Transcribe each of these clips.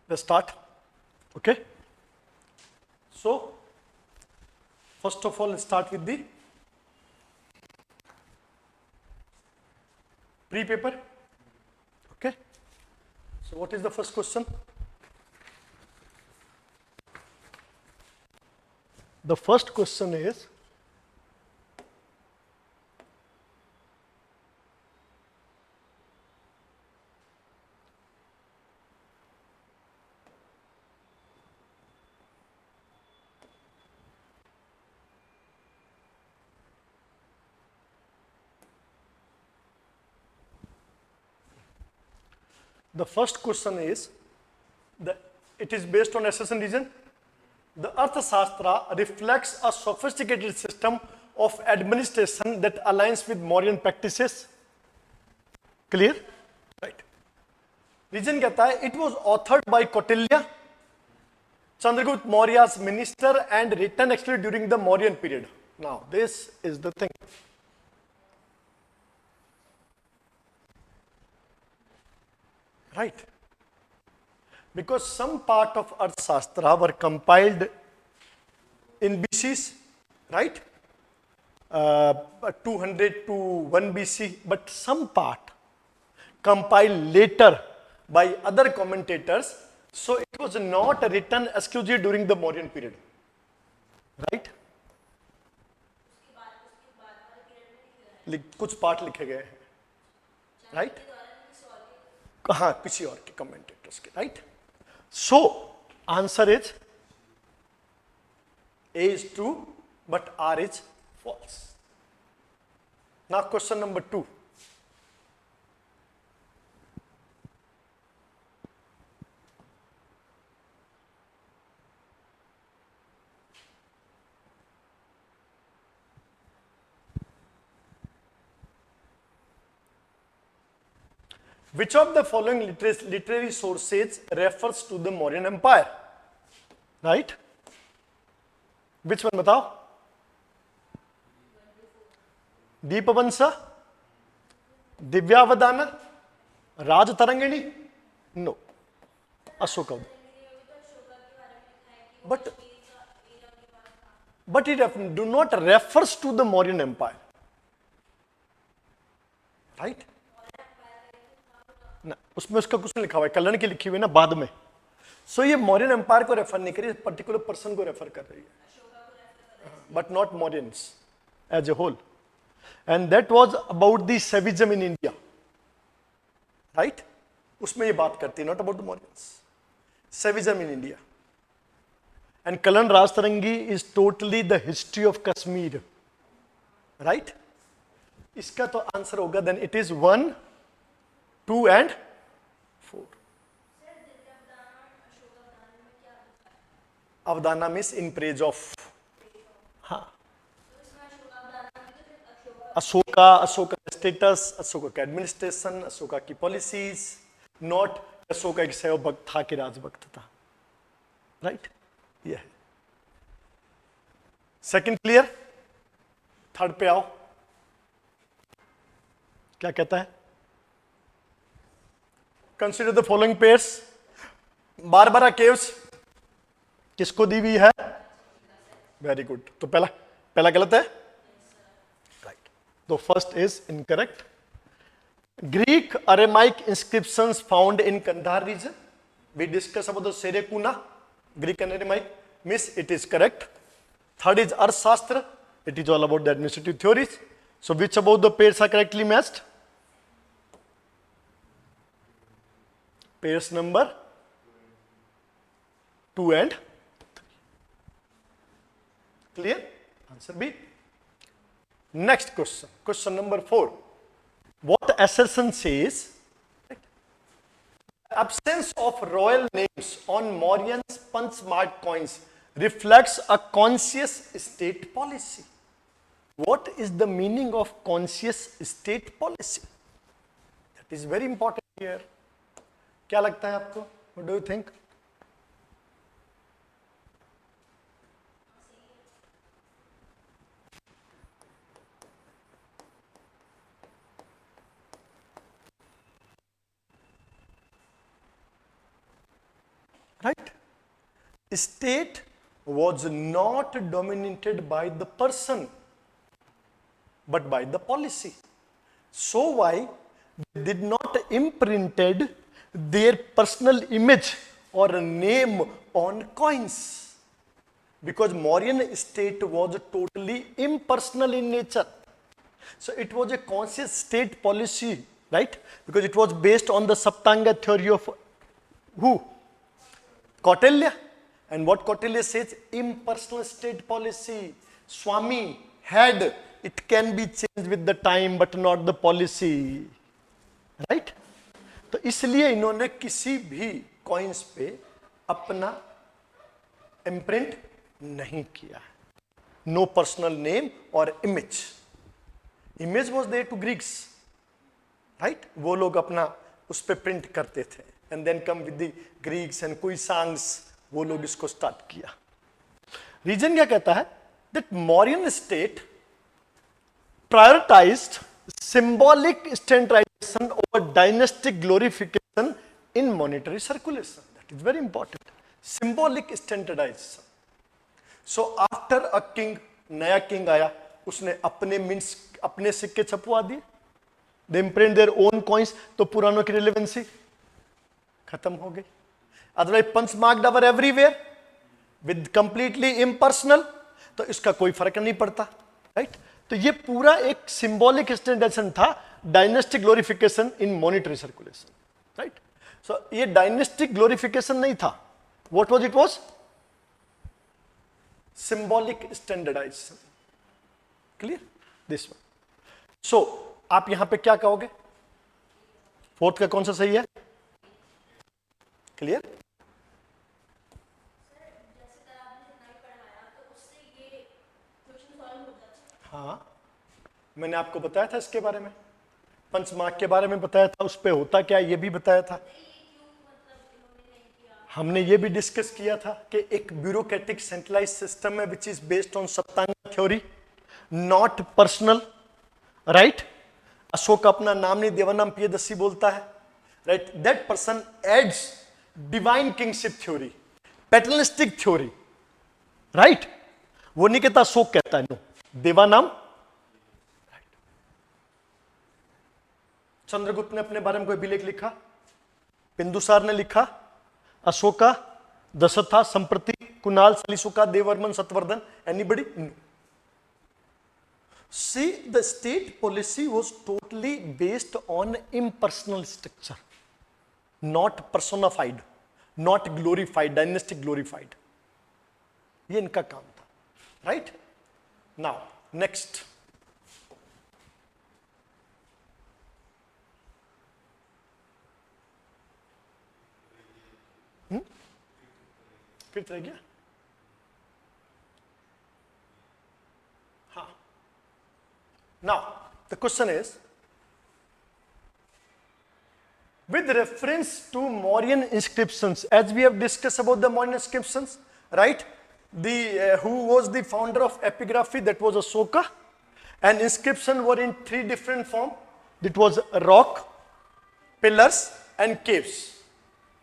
Let's start. Okay. So, first of all, let's start with the pre-paper. Okay. So, what is the first question? The first question is, it is based on SS region. The Arthashastra reflects a sophisticated system of administration that aligns with Mauryan practices. Clear? Right. Reason कहता है, it was authored by Kautilya, Chandragupta Maurya's minister, and written actually during the Mauryan period. Now, this is the thing. Right. Because some part of Arthashastra were compiled in BCs, right? 200 to 1 BC, but some part compiled later by other commentators, so it was not written exclusively during the Mauryan period, right? कुछ part लिखे गए हैं, right? हाँ, किसी और के commentators के, right? So, answer is A is true, but R is false. Now, question number 2. Which of the following literary sources refers to the Mauryan Empire? Right? Which one बताओ? Dipavamsa, Divyavadana, Rajatarangini? No. Ashoka. But it do not refers to the Mauryan Empire. Right? ना, उसमें उसका कुछ नहीं लिखा हुआ है, कल्याण की लिखी हुई है ना बाद में. सो ये मौर्यन एम्पायर को रेफर नहीं करी, पर्टिकुलर पर्सन को रेफर कर रही है, but not Mauryans as a whole. And that was about the Saivism in India, right? उसमें ये बात करती है, not about the Mauryans, Saivism in India. And Kalhana Rajatarangini is totally the history of Kashmir, right? इसका तो आंसर होगा then it is 1, 2 and 4. Avadana means in praise of. हाँ, Ashoka, Ashoka status, Ashoka का एडमिनिस्ट्रेशन, अशोका की पॉलिसीज, नॉट अशोका एक सेवा भक्त था कि राजभक्त था, राइट? ये है. Second clear? थर्ड पे आओ. क्या कहता है? Consider the following pairs. Barabar caves किसको दी हुई है? Very good. तो पहला गलत है, राइट? तो first is incorrect. Greek Aramaic inscriptions found in Kandahar region. We discuss about the Seleucus, Greek and Aramaic, miss it is correct. Third is Arthashastra. It is all about the administrative theories. So which about the pairs are correctly matched? Pairs number 2 and 3. Clear? Answer B. Next question. Question number 4. What assertion says? Absence of royal names on Mauryan's punch-marked coins reflects a conscious state policy. What is the meaning of conscious state policy? That is very important here. क्या लगता है आपको? What do you think? state was not dominated by the person but by the policy. So why they did not imprinted their personal image or name on coins? Because Mauryan state was totally impersonal in nature. So it was a conscious state policy, right? Because it was based on the Saptanga theory of who? Kautilya. And what Kautilya says? Impersonal state policy. Swami had, it can be changed with the time but not the policy. Right? तो इसलिए इन्होंने किसी भी coins पे अपना imprint नहीं किया. No personal name और image. Image was there to Greeks, right? वो लोग अपना उस पर प्रिंट करते थे. And then come with the Greeks and कोई सांग्स, वो लोग इसको स्टार्ट किया. रीजन क्या कहता है? That Mauryan state prioritized symbolic standardization over dynastic glorification in monetary circulation. That is very important. Symbolic standardization. So after a king, नया king आया, उसने अपने मीन्स अपने सिक्के छपवा दिए. They imprint their own coins, तो पुरानों की रिलेवेंसी खत्म हो गई. Otherwise punch marked our everywhere with completely impersonal, तो इसका कोई फर्क नहीं पड़ता, राइट? तो ये पूरा एक सिंबॉलिक स्टैंडर्डाइजेशन था, dynastic glorification in monetary circulation, right? So ये डायनेस्टिक ग्लोरिफिकेशन नहीं था. What was it? Was symbolic standardisation. Clear this one. So आप यहां पे क्या कहोगे? फोर्थ का कौन सा सही है? क्लियर? हाँ, मैंने आपको बताया था इसके बारे में, पंचमार्क के बारे में बताया था, उस पे होता क्या ये भी बताया था. हमने ये भी डिस्कस किया था कि एक ब्यूरोक्रेटिक सेंट्रलाइज सिस्टम है which is based on Saptanga theory, not personal, right? Ashok अपना नाम नहीं देवानाम प्रियदर्शी बोलता है, right? That person adds divine kingship theory, paternalistic theory, right? वो नहीं कहता, अशोक कहता है. नो, देवानाम. चंद्रगुप्त ने अपने बारे में कोई अभिलेख लिखा? बिंदुसार ने लिखा, Ashoka, Dasharatha, Samprati, Kunal, Salisuka, Devavarman, Satvardhan, anybody? No. See, the state policy was totally based on impersonal structure, not personified, not glorified, dynastic glorified. ये इनका काम था, right? Now, next. फिर रह गया. हाँ. Now, the question is, with reference to Mauryan inscriptions, as we have discussed about the Mauryan inscriptions, right? Who was the founder of epigraphy? That was Ashoka. And inscription were in three different forms. It was rock, pillars, and caves,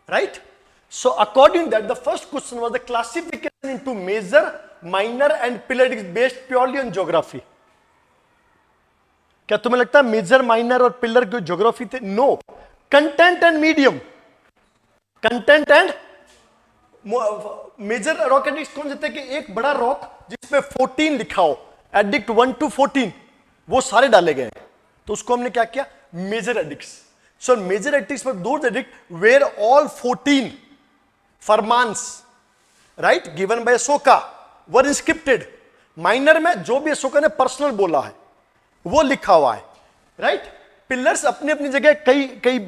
right? So according to that, the first question was the classification into major, minor, and pillar is based purely on geography. क्या तुम्हें लगता है major, minor और pillar की geography थे? No. Content and medium. Content and major rock edict कौन से थे? कि एक बड़ा रॉक जिसपे 14 लिखा हो, एडिक्ट 1 to 14, वो सारे डाले गए, तो उसको हमने क्या किया? Major edicts. So major edicts for those edict were all 14 फरमान्स, right, given by Ashoka, were inscripted. Minor में जो भी अशोका ने पर्सनल बोला है वो लिखा हुआ है, राइट? पिलर्स अपनी अपनी जगह, कई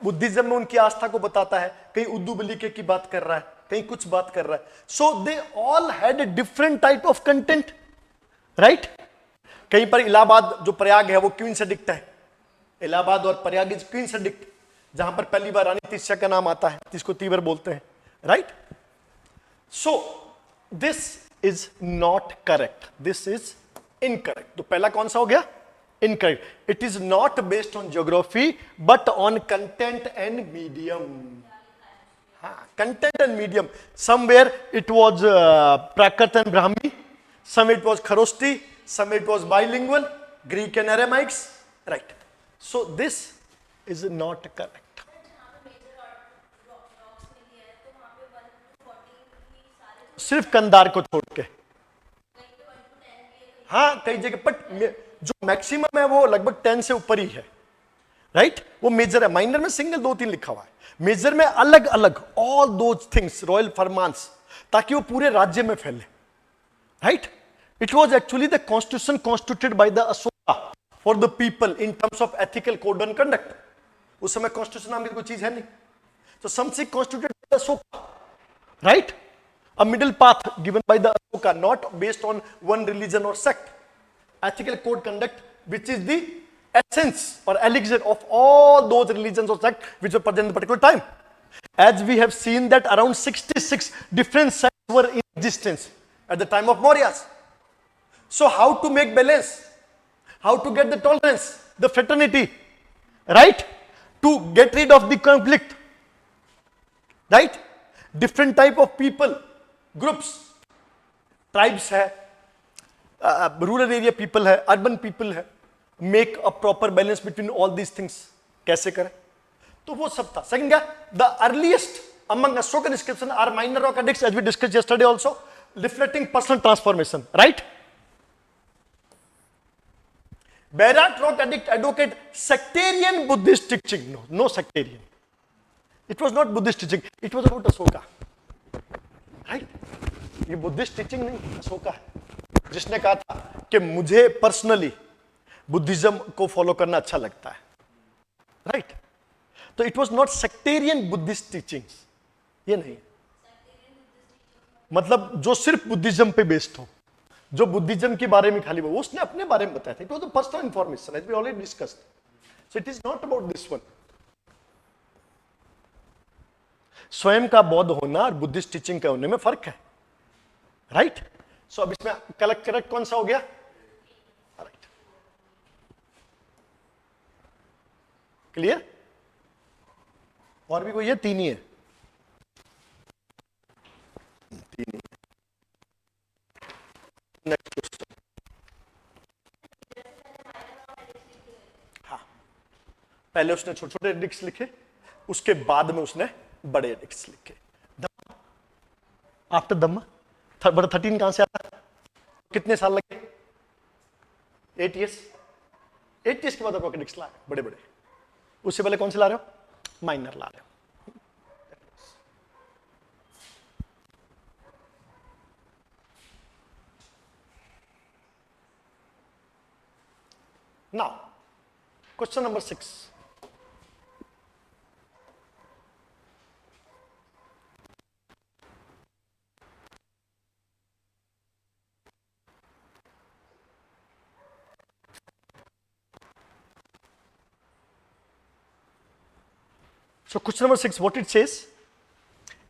बुद्धिज्म में उनकी आस्था को बताता है, कहीं उद्दू बलिके की बात कर रहा है, कहीं कुछ बात कर रहा है. So they all had different type of content, right? कहीं पर इलाहाबाद जो प्रयाग है वो क्वींस एडिक्ट है. इलाहाबाद और प्रयाग इज क्वींस एडिक्ट, जहां पर पहली बार रानी तीसरा का नाम आता है, जिसको तीवर बोलते हैं, right? So this is not correct, this is incorrect. तो पहला कौन सा हो गया? Incorrect. It is not based on geography but on content and medium. Content and medium. Somewhere it was Prakrit and Brahmi, some it was Kharosti, some it was bilingual, Greek and Aramaics, right? So this is not correct. सिर्फ कंधार को छोड़ के, हाँ कई जगह, but जो maximum है वो लगभग 10 से ऊपर ही है, राइट? वो मेजर है, माइनर में सिंगल 2-3 लिखा हुआ है, मेजर में अलग अलग, ऑल दोज थिंग्स, रॉयल फरमान्स, ताकि वो पूरे राज्य में फैले, right? It was actually the constitution constituted by the Ashoka for the people in terms of ethical code and conduct. उस समय कॉन्स्टिट्यूशन नाम की कोई चीज है नहीं, तो something constituted by the Ashoka, right? A middle path given by the Ashoka, not based on one religion or sect. Ethical code conduct, which is the essence or elixir of all those religions or sects which were present in a particular time. As we have seen that around 66 different sects were in existence at the time of Mauryas. So how to make balance? How to get the tolerance, the fraternity, right? To get rid of the conflict, right? Different type of people, groups, tribes है, rural area people है, urban people है, make a proper balance between all these things, कैसे करें? तो वो सब था. Second क्या? The earliest among Ashokan inscription are minor rock edicts, as we discussed yesterday also, reflecting personal transformation, right? Bairat rock edict advocate sectarian Buddhist teaching. No sectarian, it was not Buddhist teaching, it was about Ashoka, right? ये Buddhist teaching नहीं, अशोका है जिसने कहा था कि मुझे personally Buddhism को follow करना अच्छा लगता है, राइट? तो it was not sectarian Buddhist teachings, ये नहीं, मतलब जो सिर्फ बुद्धिज्म पे बेस्ड हो, जो बुद्धिज्म के बारे में खाली वो उसने अपने बारे में बताया था. It was the personal information, as we already discussed. So it is not about this one. स्वयं का बौद्ध होना और बुद्धिस्ट टीचिंग के होने में फर्क है, राइट? सो अब इसमें करेक्ट कौन सा हो गया? Right, clear? और भी कोई है? 3 ही है, 3 ही. Next question. हाँ, पहले उसने छोटे छोटे एडिक्ट्स लिखे, उसके बाद में उसने बड़े एडिक्ट्स लिखे. आफ्टर धम्मा 13 कहां से आता? कितने साल लगे? 8 years. 8 years के बाद आप एडिक्ट्स ला बड़े बड़े. उससे पहले कौन से ला रहे हो? माइनर ला रहे हो. Now question number 6. So question number 6, what it says?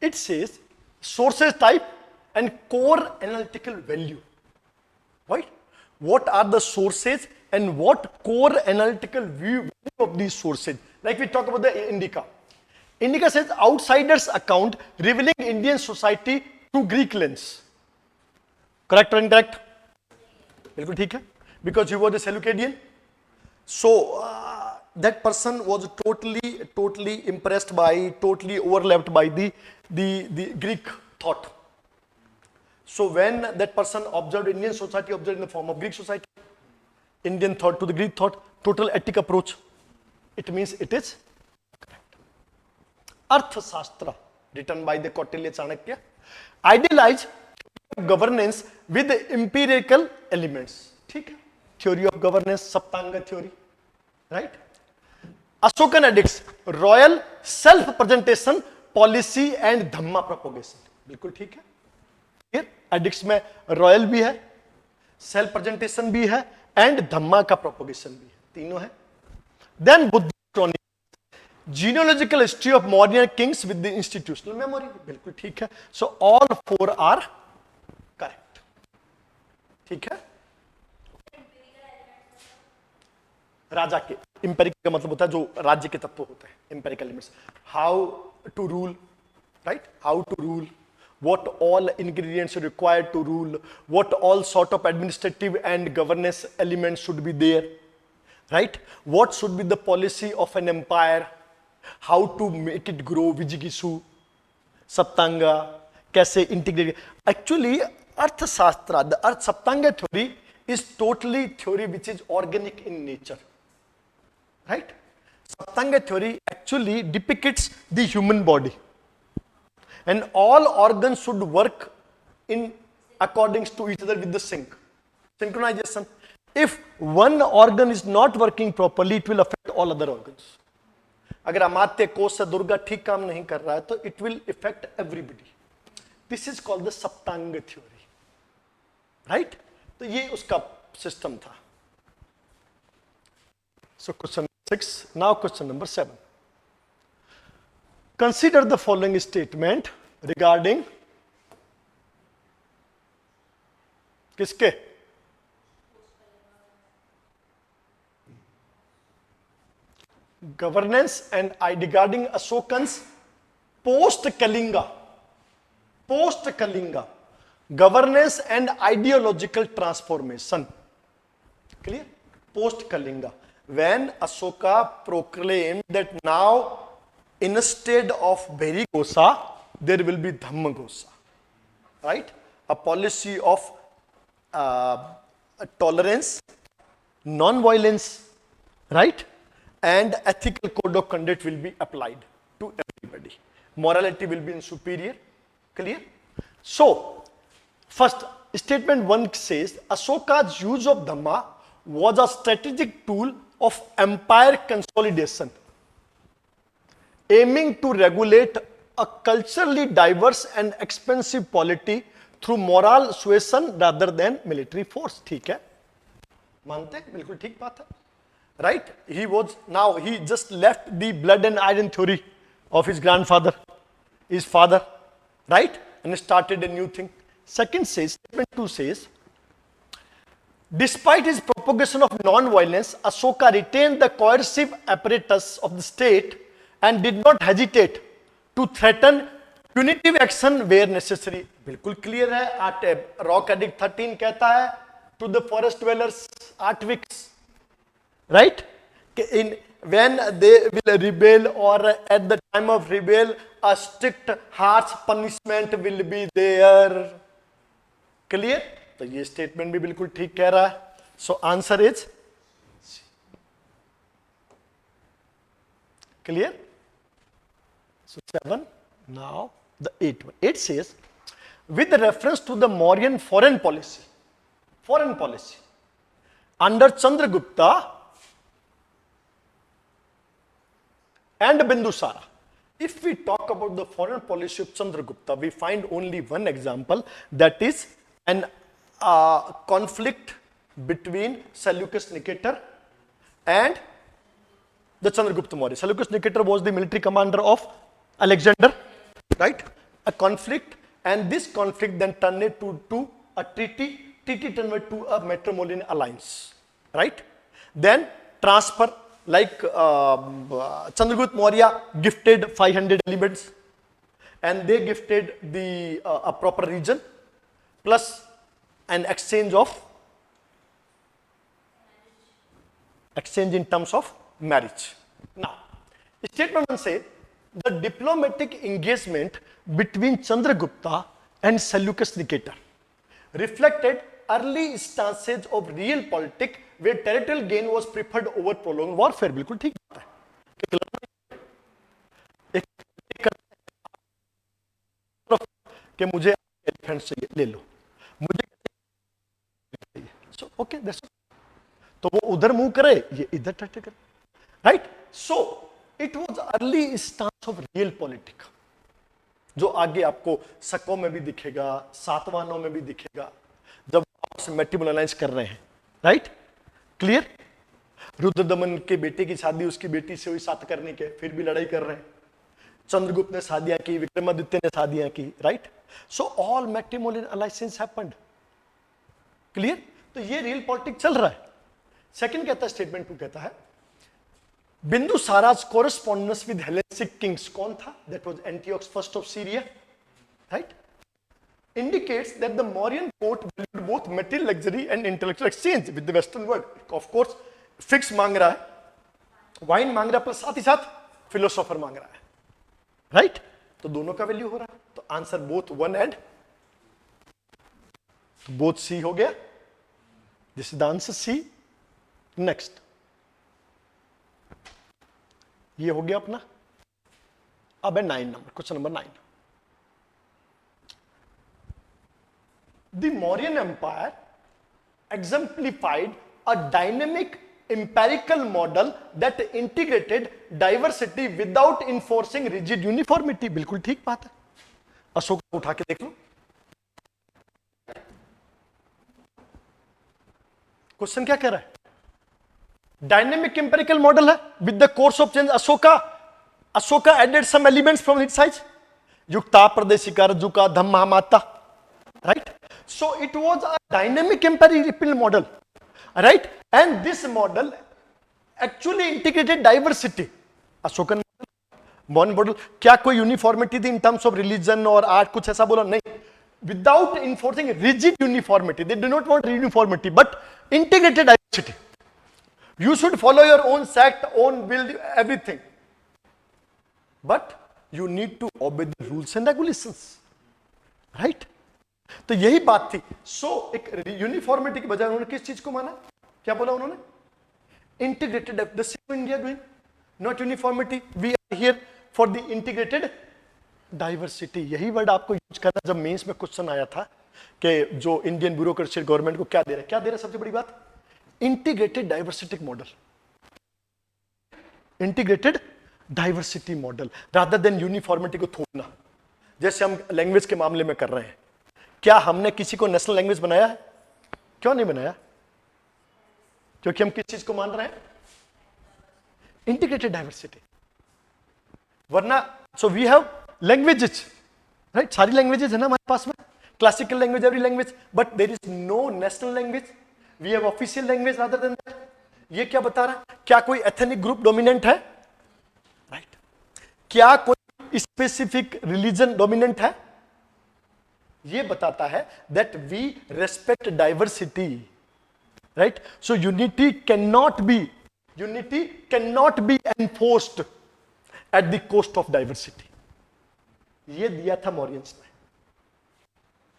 It says sources type and core analytical value. Right? What are the sources and what core analytical view of these sources? Like we talk about the Indica. Indica says outsiders account revealing Indian society through Greek lens. Correct or incorrect? बिल्कुल ठीक है. Because he was a Seleucidian. So that person was totally impressed by, totally overlapped by the Greek thought. So when that person observed Indian society, observed in the form of Greek society, Indian thought to the Greek thought, total ethic approach, it means it is correct. Arthashastra, written by the Kautilya Chanakya, idealized governance with empirical elements. ठीक है? Theory of governance, Saptanga theory, right? Ashokan edicts, royal self-presentation, policy and Dhamma propagation. बिल्कुल ठीक है. ये addicts में royal भी है, self presentation भी है एंड धम्मा का प्रोपोगेशन भी है, तीनों है. Then Buddhist chronic, genealogical history of modern kings with the institutional memory. बिल्कुल ठीक है. So all 4 are correct. ठीक है. राजा के इंपेरिकल का मतलब होता है जो राज्य के तत्व होते हैं, imperial elements. How to rule, right? How to rule, what all ingredients are required to rule, what all sort of administrative and governance elements should be there, right? What should be the policy of an empire, how to make it grow, Vijigisu, Saptanga, कैसे integrate. Actually, Arthashastra, the Arth Saptanga theory is totally theory which is organic in nature, right? Saptanga theory actually depicts the human body, and all organs should work in accordance to each other with the synchronization. If one organ is not working properly, it will affect all other organs. अगर अमात्य कोश दुर्गा ठीक काम नहीं कर रहा है तो it will affect everybody. This is called the Saptanga theory, right? तो ये उसका सिस्टम था. So question 6. Now question number 7. Consider the following statement regarding किसके? Governance and regarding Ashokan's post-Kalinga. Post-Kalinga. Governance and ideological transformation. Clear? Post-Kalinga. When Ashoka proclaimed that now instead of Bherigosa, there will be Dhammagosa. Right? A policy of tolerance, non-violence, right? And ethical code of conduct will be applied to everybody. Morality will be in superior. Clear? So, first, statement 1 says, Ashoka's use of Dhamma was a strategic tool of empire consolidation, aiming to regulate a culturally diverse and expansive polity through moral suasion rather than military force. ठीक है? मानते हैं? बिल्कुल ठीक बात है. Right? He just left the blood and iron theory of his grandfather, his father, right? And started a new thing. Second says, statement 2 says, despite his propagation of non-violence, Ashoka retained the coercive apparatus of the state and did not hesitate to threaten punitive action where necessary. बिल्कुल clear है. Rock Edict 13 कहता है, to the forest dwellers, Artviks, right? When they will rebel or at the time of rebel, a strict harsh punishment will be there. Clear? तो ये statement भी बिल्कुल ठीक कह रहा है. So answer is clear? So 7. Now the 8 one. 8 says, with reference to the Mauryan foreign policy, under Chandragupta and Bindusara. If we talk about the foreign policy of Chandragupta, we find only one example, that is an conflict between Seleucus Nicator and the Chandragupta Maurya. Seleucus Nicator was the military commander of Alexander, right? A conflict, and this conflict then turned to a treaty. Treaty turned to a matrimonial alliance, right? Then transfer. Like Chandragupta Maurya gifted 500 elements, and they gifted the a proper region plus an exchange in terms of marriage. Now, statement 1 says the diplomatic engagement between Chandragupta and Seleucus Nicator reflected early stances of real politics where territorial gain was preferred over prolonged warfare. बिल्कुल ठीक बात है कि मुझे elephant चाहिए, ले लो, मुझे चाहिए, so okay, that's it. तो वो उधर मूव करे, ये इधर टट करे, right? So it was early stance of real politics, जो आगे आपको शकों में भी दिखेगा, सातवानों में भी दिखेगा, जब आपस में मैट्रिमोनियल अलायंस कर रहे हैं, right? क्लियर? रुद्रदमन के बेटे की शादी उसकी बेटी से हुई साथ करने के, फिर भी लड़ाई कर रहे हैं. चंद्रगुप्त ने शादियां की, विक्रमादित्य ने शादियां की, right? So all matrimonial alliances happened. Clear? तो ये रियल पॉलिटिक्स चल रहा है. सेकंड कहता है, स्टेटमेंट 2 कहता है, बिंदुसारा's correspondence with Hellenic kings कौन था? That was Antiochus first of Syria, right? Indicates that the Mauryan court valued both material luxury and intellectual exchange with the Western world. Of course, fix मांग रहा है, wine मांग रहा है, plus साथ ही साथ फिलोसोफर मांग रहा है, राइट? तो दोनों का वैल्यू हो रहा है. तो answer both 1 and both C हो गया. This is the answer C. Next, ये हो गया अपना. अब है 9 number, question number 9. The Mauryan Empire exemplified a dynamic empirical model that integrated diversity without enforcing rigid uniformity. बिल्कुल ठीक बात है. अशोक उठा के देख लो. क्वेश्चन क्या कह रहा है? डायनेमिक एम्पेरिकल मॉडल है with the course of change. Ashoka added some elements from his side. Yukta, Pradeshika, Rajuka, Dhamma, Mahamatta, right? So it was a dynamic empirical model, right? And this model actually integrated diversity. Ashokan model क्या कोई uniformity थी इन terms of religion और art, कुछ ऐसा बोला? नहीं. Without enforcing rigid uniformity. They do not want uniformity but integrated diversity. You should follow your own sect, own build, everything. But you need to obey the rules and regulations, right? तो यही बात थी. सो एक uniformity की बजाय उन्होंने किस चीज को माना? क्या बोला उन्होंने? Integrated. The same India doing, not uniformity. We are here for the integrated diversity. यही वर्ड आपको यूज करना जब मेंस में क्वेश्चन आया था कि जो इंडियन ब्यूरोक्रेसी गवर्नमेंट को क्या दे रहा है. क्या दे रहा है? सबसे बड़ी बात, integrated diversity model. Integrated diversity model rather than uniformity को थोपना, जैसे हम लैंग्वेज के मामले में कर रहे हैं. क्या हमने किसी को नेशनल लैंग्वेज बनाया है? क्यों नहीं बनाया? क्योंकि हम किस चीज को मान रहे हैं? Integrated diversity. वरना so we have languages, right? सारी लैंग्वेजेस है ना हमारे पास में. Classical language, every language, but there is no national language. We have official language rather than that. ये क्या बता रहा है? क्या कोई एथनिक ग्रुप डोमिनेंट है? राइट. क्या कोई स्पेसिफिक रिलीजन डोमिनेंट है? ये बताता है that we respect diversity, right? So unity can not be enforced at the cost of diversity. ये दिया था मॉरियंस ने.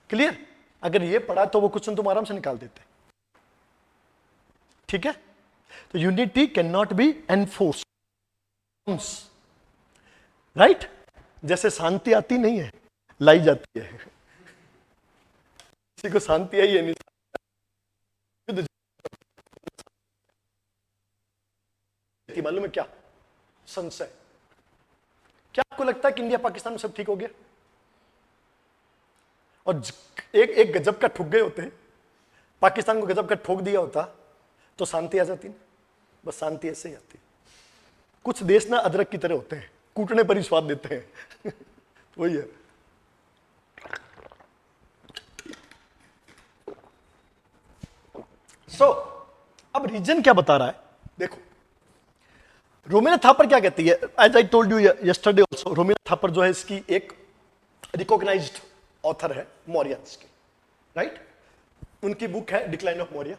क्लियर? अगर ये पढ़ा तो वो क्वेश्चन तुम आराम से निकाल देते. ठीक है? तो unity can not be enforced, right? जैसे शांति आती नहीं है, लाई जाती है. किसी को शांति आई है नहीं. मालूम है क्या? संशय. क्या आपको लगता है कि इंडिया पाकिस्तान में सब ठीक हो गया और एक गजब का ठुक गए होते हैं? पाकिस्तान को गजब का ठोक दिया होता तो शांति आ जाती ना. बस शांति ऐसे ही आती. कुछ देश ना अदरक की तरह होते हैं, कूटने पर ही स्वाद देते हैं. वही है. अब रीजन क्या बता रहा है? देखो, रोमिला थापर क्या कहती है? As I told you yesterday also, Romila Thapar जो है इसकी एक रिकॉग्नाइज्ड ऑथर है मौर्यंस की, राइट? उनकी बुक है डिक्लाइन ऑफ मौर्य.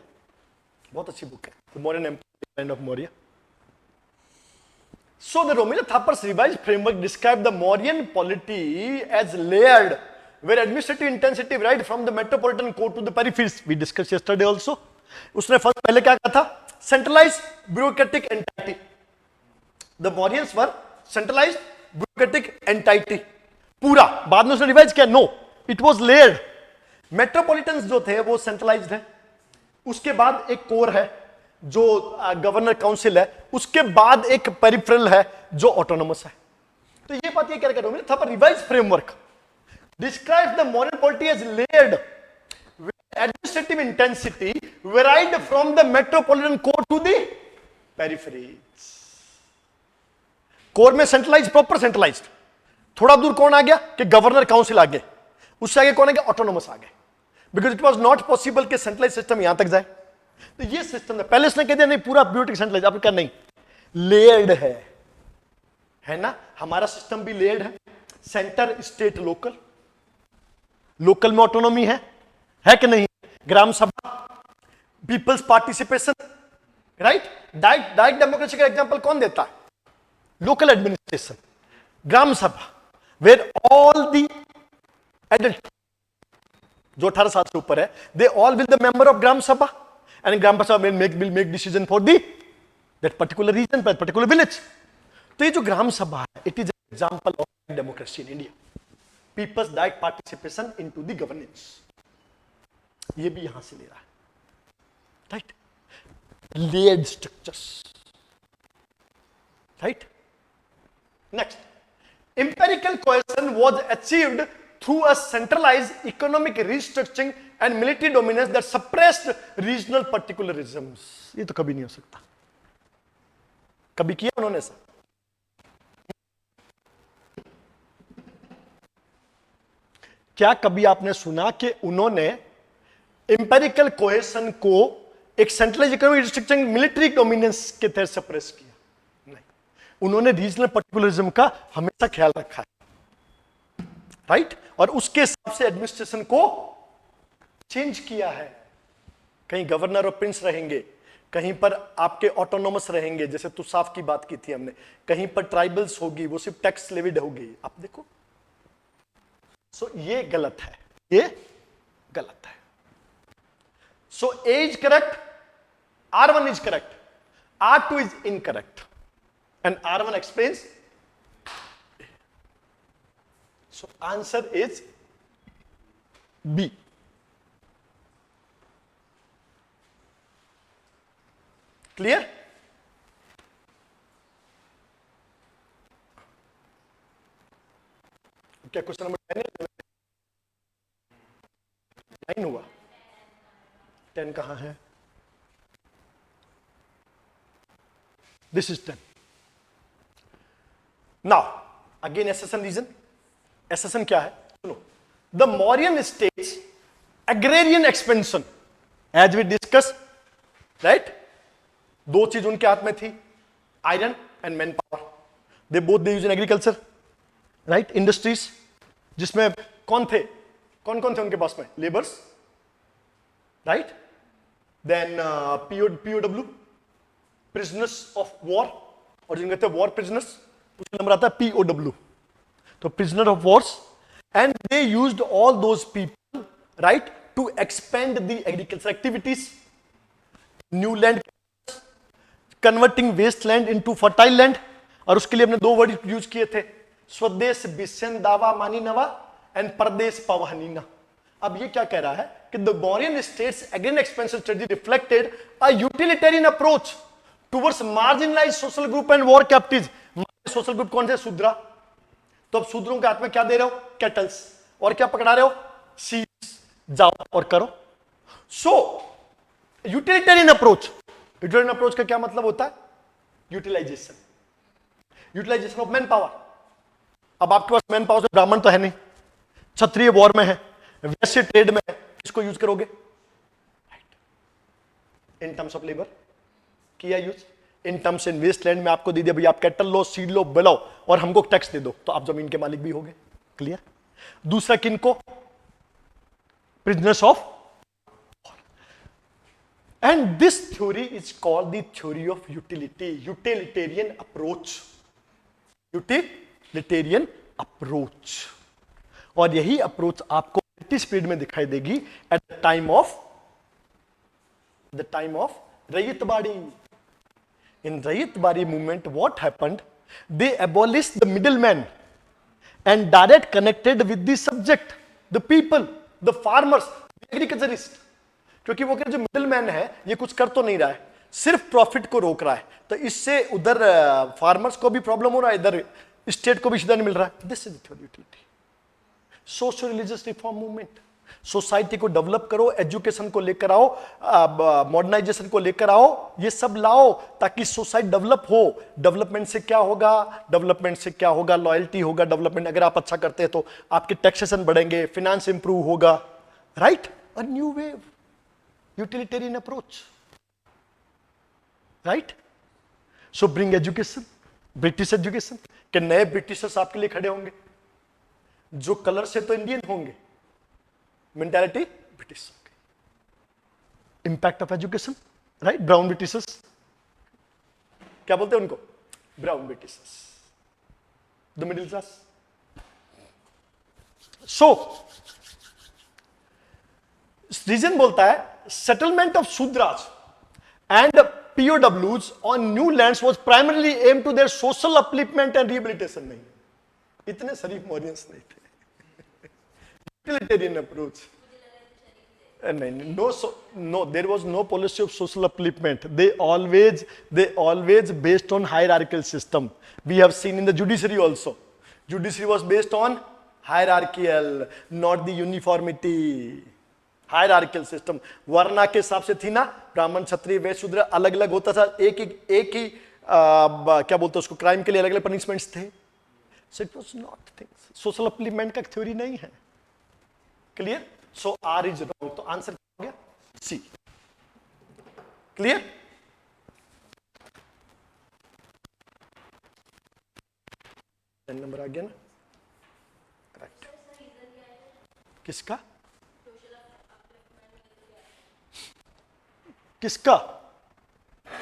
बहुत अच्छी बुक है, Mauryan empire, decline of Maurya. So the Romila Thapar's revised framework described the Mauryan polity as layered, where administrative intensity varied from the metropolitan core to the peripheries. We discussed yesterday also. उसने first पहले क्या कहा था? Centralized bureaucratic entity. The Mauryans were centralized bureaucratic entity. पूरा. बाद में उसने revise किया. No, it was layered. Metropolitans जो थे वो centralized है. उसके बाद एक कोर है जो गवर्नर काउंसिल है. उसके बाद एक पेरिफेरल है जो ऑटोनोमस है. तो ये बात ये कह रहा है था पर revise framework describes the moral polity as layered with administrative intensity varied from the metropolitan core to the peripheries. Core में सेंट्रलाइज्ड, प्रॉपर सेंट्रलाइज्ड. थोड़ा दूर कौन आ गया कि गवर्नर काउंसिल आ गए. उससे आगे कौन आ गया? ऑटोनोमस आ गए. Because it was not possible कि सेंट्रलाइज सिस्टम यहां तक जाए. तो ये सिस्टम है. पहले उसने कह दिया नहीं पूरा ब्यूरोक्रेटिक सेंट्रलाइज. आपने कहा नहीं, लेयर्ड है ना? हमारा सिस्टम भी लेयर्ड है, सेंटर, स्टेट, लोकल। लोकल में ऑटोनॉमी है कि नहीं? ग्राम सभा, peoples participation, right? Direct democracy का एग्जांपल कौन देता है? लोकल एडमिनिस्ट्रेशन, ग्राम सभा, वेयर ऑल दी एडल्ट जो 18 साल से ऊपर है, they all will the member of Gram Sabha, and Gram Sabha will make decision for the that particular region, particular village. तो ये जो ग्राम सभा है, it is example of democracy in India, people's direct participation into the governance. ये भी यहां से ले रहा है, right? Layered structures, right? Next, empirical cohesion was achieved through a centralized economic restructuring and military dominance that suppressed regional particularisms. ये तो कभी नहीं हो सकता। कभी किया उन्होंने ऐसा? क्या कभी आपने सुना कि उन्होंने एम्पेरिकल कोहेशन को एक centralize economic restriction, military dominance के तहत सप्रेस किया? नहीं, उन्होंने रीजनल पर्टिकुलरिज्म का हमेशा ख्याल रखा है, राइट? और उसके हिसाब से एडमिनिस्ट्रेशन को चेंज किया है। कहीं गवर्नर और प्रिंस रहेंगे, कहीं पर आपके ऑटोनोमस रहेंगे, जैसे तुसाफ की बात की थी हमने, कहीं पर ट्राइबल्स होगी, वो सिर्फ टैक्स लेविड होगी। आप देखो, सो ये गलत है, ये गलत है। So A is correct, R1 is correct, R2 is incorrect, and R1 explains. So answer is B. Clear? क्या क्वेश्चन नंबर 9 हुआ? 10 कहां है? This is 10. Now, again accession region. Accession क्या है? सुनो. The Mauryan states agrarian expansion, as we discussed, right? दो चीज उनके हाथ में थी, iron and manpower. They both use in agriculture, right? Industries, जिसमें कौन थे उनके पास में? Laborers, right? Then POW, prisoners of war, और जिनको कहते हैं war prisoners, उसका नंबर आता है POW, तो prisoner of wars, and they used all those people, right, to expand the agricultural activities, new land, converting waste land into fertile land, और उसके लिए हमने दो वर्ड यूज किए थे, स्वदेश बिस्यन दावा मानी नवा एंड परदेश पवहनीना। अब ये क्या कह रहा है कि the Mauryan states agrarian expansion strategy reflected a utilitarian approach towards marginalized social group and war captives. Social group कौन से? शूद्रा। तो अब शूद्रों के हाथ में क्या दे रहे हो? कैटल्स। और क्या पकड़ा रहे हो? सीड्स। जाओ और करो। So utilitarian approach, utilitarian approach का क्या मतलब होता है? Utilization of man power. अब आपके पास मैन पावर से ब्राह्मण तो है नहीं, क्षत्रिय वॉर में है, वैश्य ट्रेड में है, किसको यूज करोगे? इन टर्म्स ऑफ लेबर किया use, in terms in wasteland में आपको दे दिया, भाई आप कैटल लो, सीड लो, बनाओ और हमको टैक्स दे दो, तो आप जमीन के मालिक भी होगे। क्लियर? दूसरा किनको? Prisoners of. And this theory is called the theory of utility, utilitarian approach, utilitarian approach. और यही अप्रोच आपको ब्रिटिश पीरियड में दिखाई देगी at the time of ryotwari. In Rayatwari movement, what happened? They abolished the middleman and direct connected with the subject, the people, the farmers, the agriculturists. क्योंकि वो जो middleman है ये कुछ कर तो नहीं रहा है, सिर्फ प्रॉफिट को रोक रहा है, तो इससे उधर फार्मर्स को भी प्रॉब्लम हो रहा है, इधर स्टेट को भी सीधा नहीं मिल रहा है। This is the utility. Social religious reform movement, society को डेवलप करो, एजुकेशन को लेकर आओ, मॉडर्नाइजेशन को लेकर आओ, ये सब लाओ ताकि सोसाइटी डेवलप हो। डेवलपमेंट से क्या होगा? लॉयल्टी होगा। डेवलपमेंट अगर आप अच्छा करते हैं तो आपके टैक्सेशन बढ़ेंगे, फिनेंस इंप्रूव होगा, right? A new wave, utilitarian approach, right? So bring education, British education, कि नए ब्रिटिशर्स आपके लिए खड़े होंगे जो कलर से तो इंडियन होंगे, मेंटालिटी ब्रिटिश होगी। Impact of education, right, brown Britishers, क्या बोलते हैं उनको, brown Britishers, the middle class. So reason बोलता है settlement of Shudras and POWs on new lands was primarily aimed to their social upliftment and rehabilitation। नहीं, इतने शरीफ मॉरियंस नहीं थे। यूटिलिटेरियन अप्रोच, नहीं, no, there was no policy of social upliftment. They always based on hierarchical system. We have seen in the judiciary also. Judiciary was based on hierarchical, not the uniformity. Hierarchical system, varna के हिसाब से थी ना, ब्राह्मण क्षत्रिय वैश्य शूद्र अलग अलग होता था, एक ही क्या बोलते हैं उसको, क्राइम के लिए अलग अलग पनिशमेंट्स थे। So it was not things, social upliftment का थ्योरी नहीं है। Clear? So R is wrong, तो आंसर क्या हो गया, सी। क्लियर? नंबर आ गया ना, करेक्ट। किसका किसका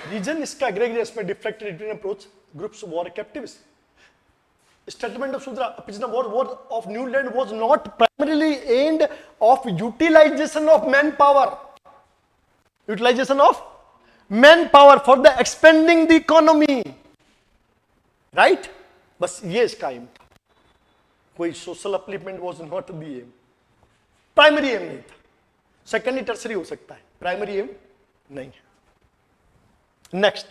रीजन, इसका एग्रेगरियस में deflected return approach, groups war captives, settlement of Shudra, Apijna war of new land was not primarily aimed of utilization of manpower for the expanding the economy, right? बस ये इसका aim था, कोई social upliftment was not the aim, primary aim नहीं था, secondary tertiary हो सकता है, प्राइमरी एम नहीं है। Next,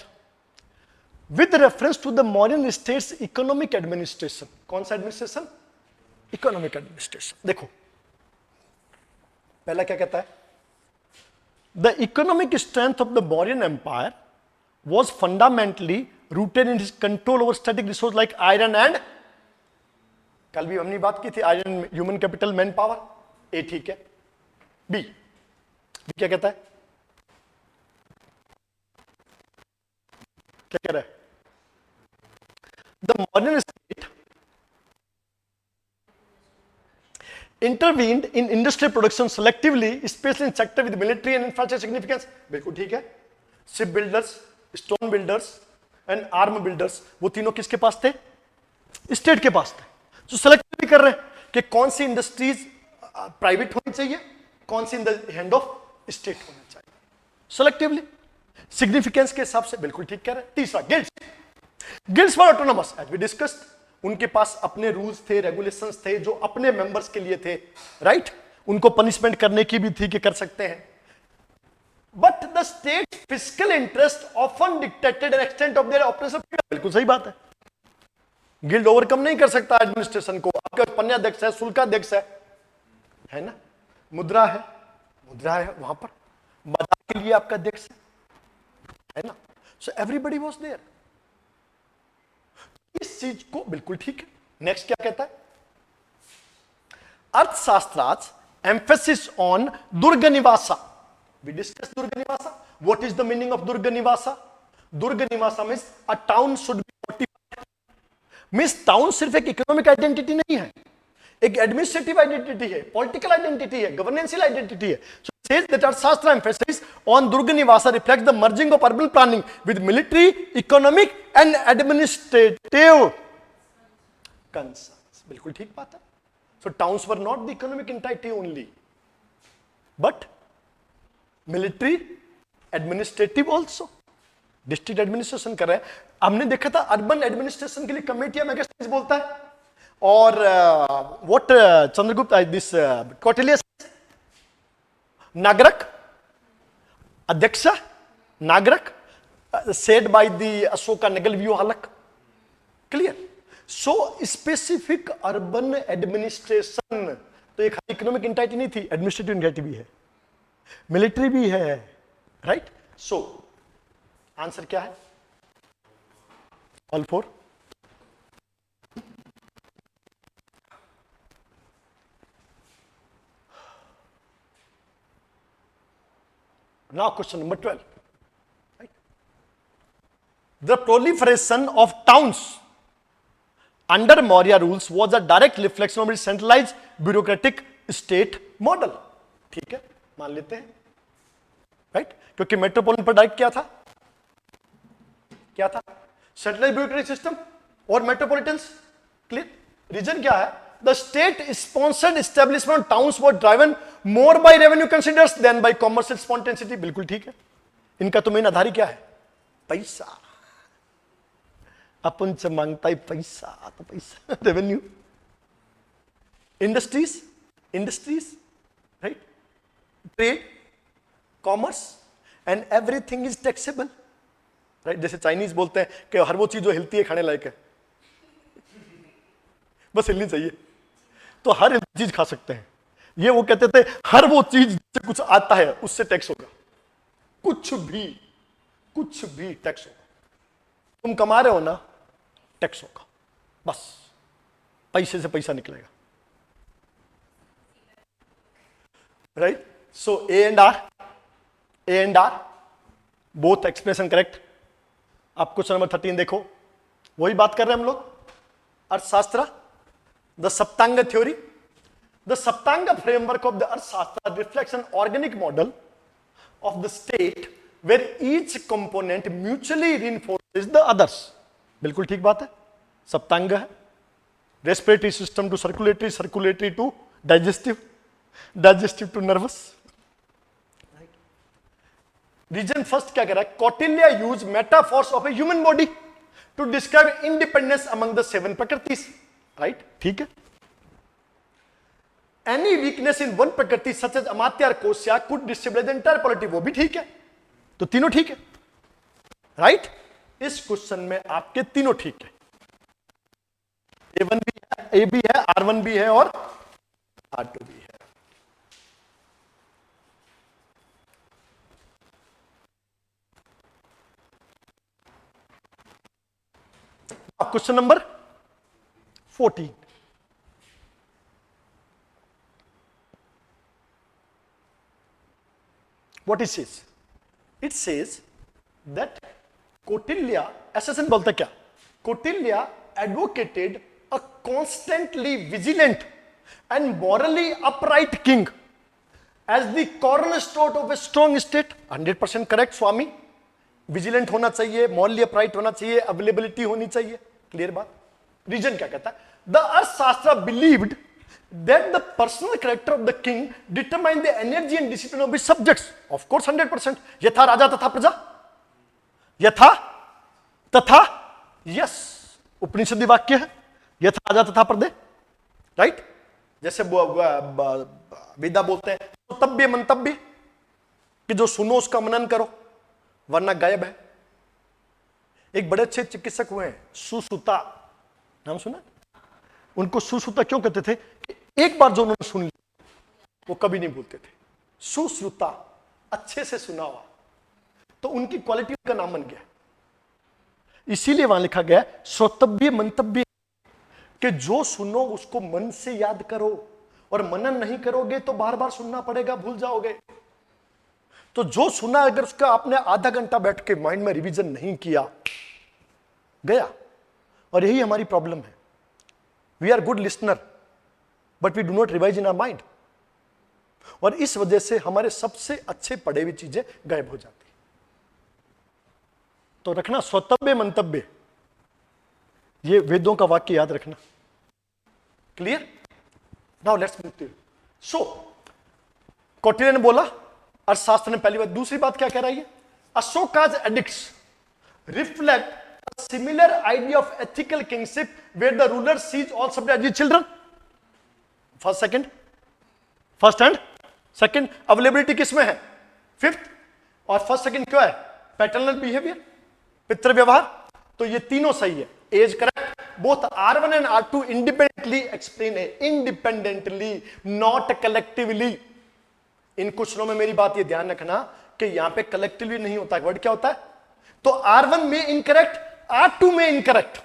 with reference to the modern states economic administration, कौन सा एडमिनिस्ट्रेशन, इकोनॉमिक एडमिनिस्ट्रेशन। देखो पहला क्या कहता है, the economic strength of the Mauryan empire was fundamentally rooted in control over static resource like iron and, कल भी हमने बात की थी, iron, human capital, man power, A ठीक है। बी क्या कहता है, क्या कह रहा है, the modern state intervened in industrial production selectively, specially in sector with military and infrastructure significance, बिल्कुल ठीक है। Ship builders, stone builders and arm builders, वो तीनों किसके पास थे, स्टेट के पास थे। जो सेलेक्टिवली कर रहे हैं कि कौन सी इंडस्ट्रीज प्राइवेट होनी चाहिए, कौन सी in the hand of state होना चाहिए, सेलेक्टिवली, सिग्निफिकेंस के हिसाब से, बिल्कुल ठीक कह रहे हैं। तीसरा, guilds were autonomous, as we discussed, उनके पास अपने रूल्स थे, रेगुलेशंस थे जो अपने मेंबर्स के लिए थे, राइट, उनको पनिशमेंट करने की भी थी कि कर सकते हैं। But the state fiscal interest often dictated an extent of their operation, बिल्कुल सही बात है। गिल्ड ओवरकम नहीं कर सकता एडमिनिस्ट्रेशन को, आपका पन्याध्यक्ष है, शुल्काध्यक्ष है ना, मुद्रा है वहां पर, बाजार के लिए आपका अध्यक्ष है ना, सो एवरीबडी वाज देयर, इस चीज को बिल्कुल ठीक है। नेक्स्ट क्या कहता है, Arthashastra's emphasis on Durg Nivasa, we discuss Durg Nivasa, what is the meaning of Durg Nivasa, Durg Nivasa means a town should be fortified, means town सिर्फ एक इकोनॉमिक आइडेंटिटी नहीं है, एक एडमिनिस्ट्रेटिव आइडेंटिटी है, पॉलिटिकल आइडेंटिटी है, गवर्नेंशियल आइडेंटिटी है। So says that Arthashastra emphasis on Durga Nivasa reflects the merging of urban planning with military, economic and administrative concerns। बिल्कुल ठीक बात है। So towns were not the economic entity only, but military, administrative also, district administration कर रहे हैं। हमने देखा था अर्बन एडमिनिस्ट्रेशन के लिए कमेटियां मैजिस्ट्रेट बोलता है, और what Chandragupta this Kautilya, Nagarak Adhyaksha, Nagarak said by the Ashoka Nagala Viyohalaka, clear. So specific urban administration, तो एक इकोनॉमिक एंटिटी नहीं थी, एडमिनिस्ट्रेटिव एंटिटी भी है, मिलिट्री भी है, राइट। सो आंसर क्या है, all four. Now question number 12, right? The proliferation of towns under Maurya rules was a direct reflection of centralize bureaucratic state model. ठीक है, मान लेते हैं, राइट, क्योंकि मेट्रोपोलिटन पर डायरेक्ट क्या था, क्या था, सेंट्रलाइज ब्यूरोक्रेटिक सिस्टम और मेट्रोपोलिटन। क्लियर, रीजन क्या है, the state sponsored establishment of towns was driven more by revenue considers than by commercial spontaneity. बिल्कुल ठीक है, इनका तो मेन आधार ही क्या है, पैसा। अपन से मांगता है पैसा, तो पैसा revenue, industries, industries, right, trade, commerce and everything is taxable, right. जैसे चाइनीज बोलते हैं कि हर वो चीज जो हिलती है खाने लायक है, बस हिलनी चाहिए, तो हर चीज खा सकते हैं। ये वो कहते थे हर वो चीज से कुछ आता है उससे टैक्स होगा, कुछ भी टैक्स होगा। तुम कमा रहे हो ना, टैक्स होगा, बस पैसे से पैसा निकलेगा, right. So A and R both expression correct. आप क्वेश्चन नंबर 13 देखो, वही बात कर रहे हैं हम लोग, Arthashastra, the Saptanga theory, the Saptanga framework of the Arthashastra reflects an organic model of the state where each component mutually reinforces the others. बिल्कुल ठीक बात है, सप्तांग है, respiratory system to circulatory, circulatory to digestive, digestive to nervous. Reason first क्या कह रहा है, Kautilya use metaphors of a human body to describe independence among the 7 prakritis, right, ठीक है। एनी वीकनेस इन वन प्रकृति such as amatya kosha could destabilise the entire polity, वो भी ठीक है, तो तीनों ठीक है, राइट। इस क्वेश्चन में आपके तीनों ठीक है, A1 भी है, A भी है, R1 भी है और R2 भी है। Question number 14, what it says? It says that Kautilya, assassin बोलता क्या, Kautilya advocated a constantly vigilant and morally upright king as the cornerstone of a strong state। 100% correct Swami, vigilant होना चाहिए, morally upright होना चाहिए, availability होनी चाहिए, clear बात। Reason क्या कहता है, द अर्थशास्त्र believed that the personal character of the king determine the energy and discipline of his subjects. Of course 100%, यथा राजा तथा प्रजा, यथा तथा, यस, उपनिषदि वाक्य है, यथा राजा तथा प्रदे, राइट। जैसे वेदा बोलते हैं तब्य मंतव्य, कि जो सुनो उसका मनन करो वरना गायब है। एक बड़े अच्छे चिकित्सक हुए हैं, सुश्रुता, नाम सुना, उनको सुश्रुता क्यों कहते थे, कि एक बार जो उन्होंने सुन लिया वो कभी नहीं भूलते थे, सुश्रुता, अच्छे से सुना हुआ, तो उनकी क्वालिटी का नाम बन गया। इसीलिए वहां लिखा गया श्रोतव्य मंतव्य, कि जो सुनो उसको मन से याद करो, और मनन नहीं करोगे तो बार बार सुनना पड़ेगा, भूल जाओगे। तो जो सुना अगर उसका आपने आधा घंटा बैठ के माइंड में रिवीजन नहीं किया, गया। और यही हमारी प्रॉब्लम है, we are good listener but we do not revise in our mind, और इस वजह से हमारे सबसे अच्छे पढ़े हुई चीजें गायब हो जाती। तो रखना स्वतव्य मंतव्य, ये वेदों का वाक्य याद रखना, clear. Now let's move to, so Kautilya ने बोला, अर्थशास्त्र ने पहली बात। दूसरी बात क्या कह रही है, Ashoka's edicts reflect similar idea of ethical kingship where the ruler sees all subject as children. First and second, availability किसमें है, फिफ्थ, और फर्स्ट सेकंड क्यों है, पैटर्नल बिहेवियर, पितृ व्यवहार। तो ये तीनों सही है, as correct, both R1 and R2 independently explain है, इंडिपेंडेंटली नॉट कलेक्टिवली। इन क्वेश्चनों में मेरी बात ये ध्यान रखना कि यहां पे कलेक्टिवली नहीं होता, वर्ड क्या होता है, तो R1 में इनकरेक्ट, R2 में incorrect,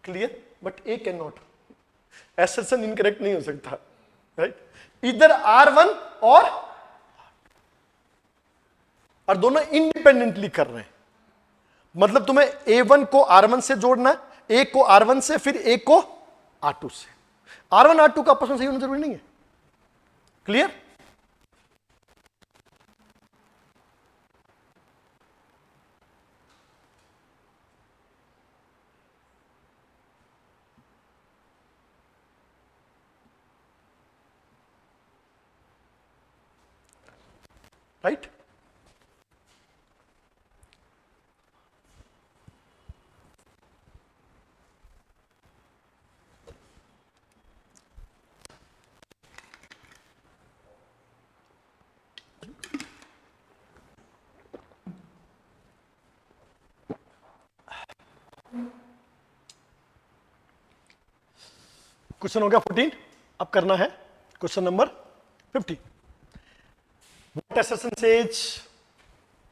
clear. But A can not, assertion incorrect नहीं हो सकता, राइट, इधर R1 और दोनों इंडिपेंडेंटली कर रहे हैं, मतलब तुम्हें A1 को R1 से जोड़ना है, A को R1 से, फिर A को R2 से। R1 R2 का आपस में सही होना जरूरी नहीं है। क्लियर? राइट? क्वेश्चन हो गया 14। अब करना है question number 15। What assertion says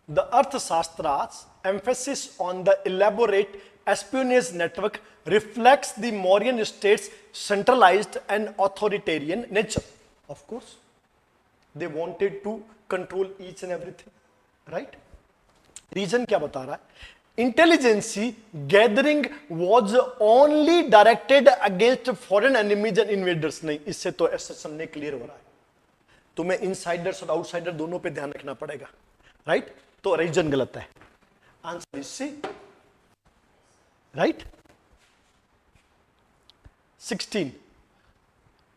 the Arthashastra's emphasis on the elaborate espionage network reflects the Mauryan state's centralized and authoritarian nature. Of course, they wanted to control each and everything, right? Reason क्या बता रहा है? Intelligence gathering was only directed against foreign enemies and invaders. नहीं, इससे तो assertion नहीं clear हो रहा है। तुम्हें इनसाइडर्स और आउटसाइडर दोनों पे ध्यान रखना पड़ेगा, राइट? तो रीजन गलत है, answer is C, right? 16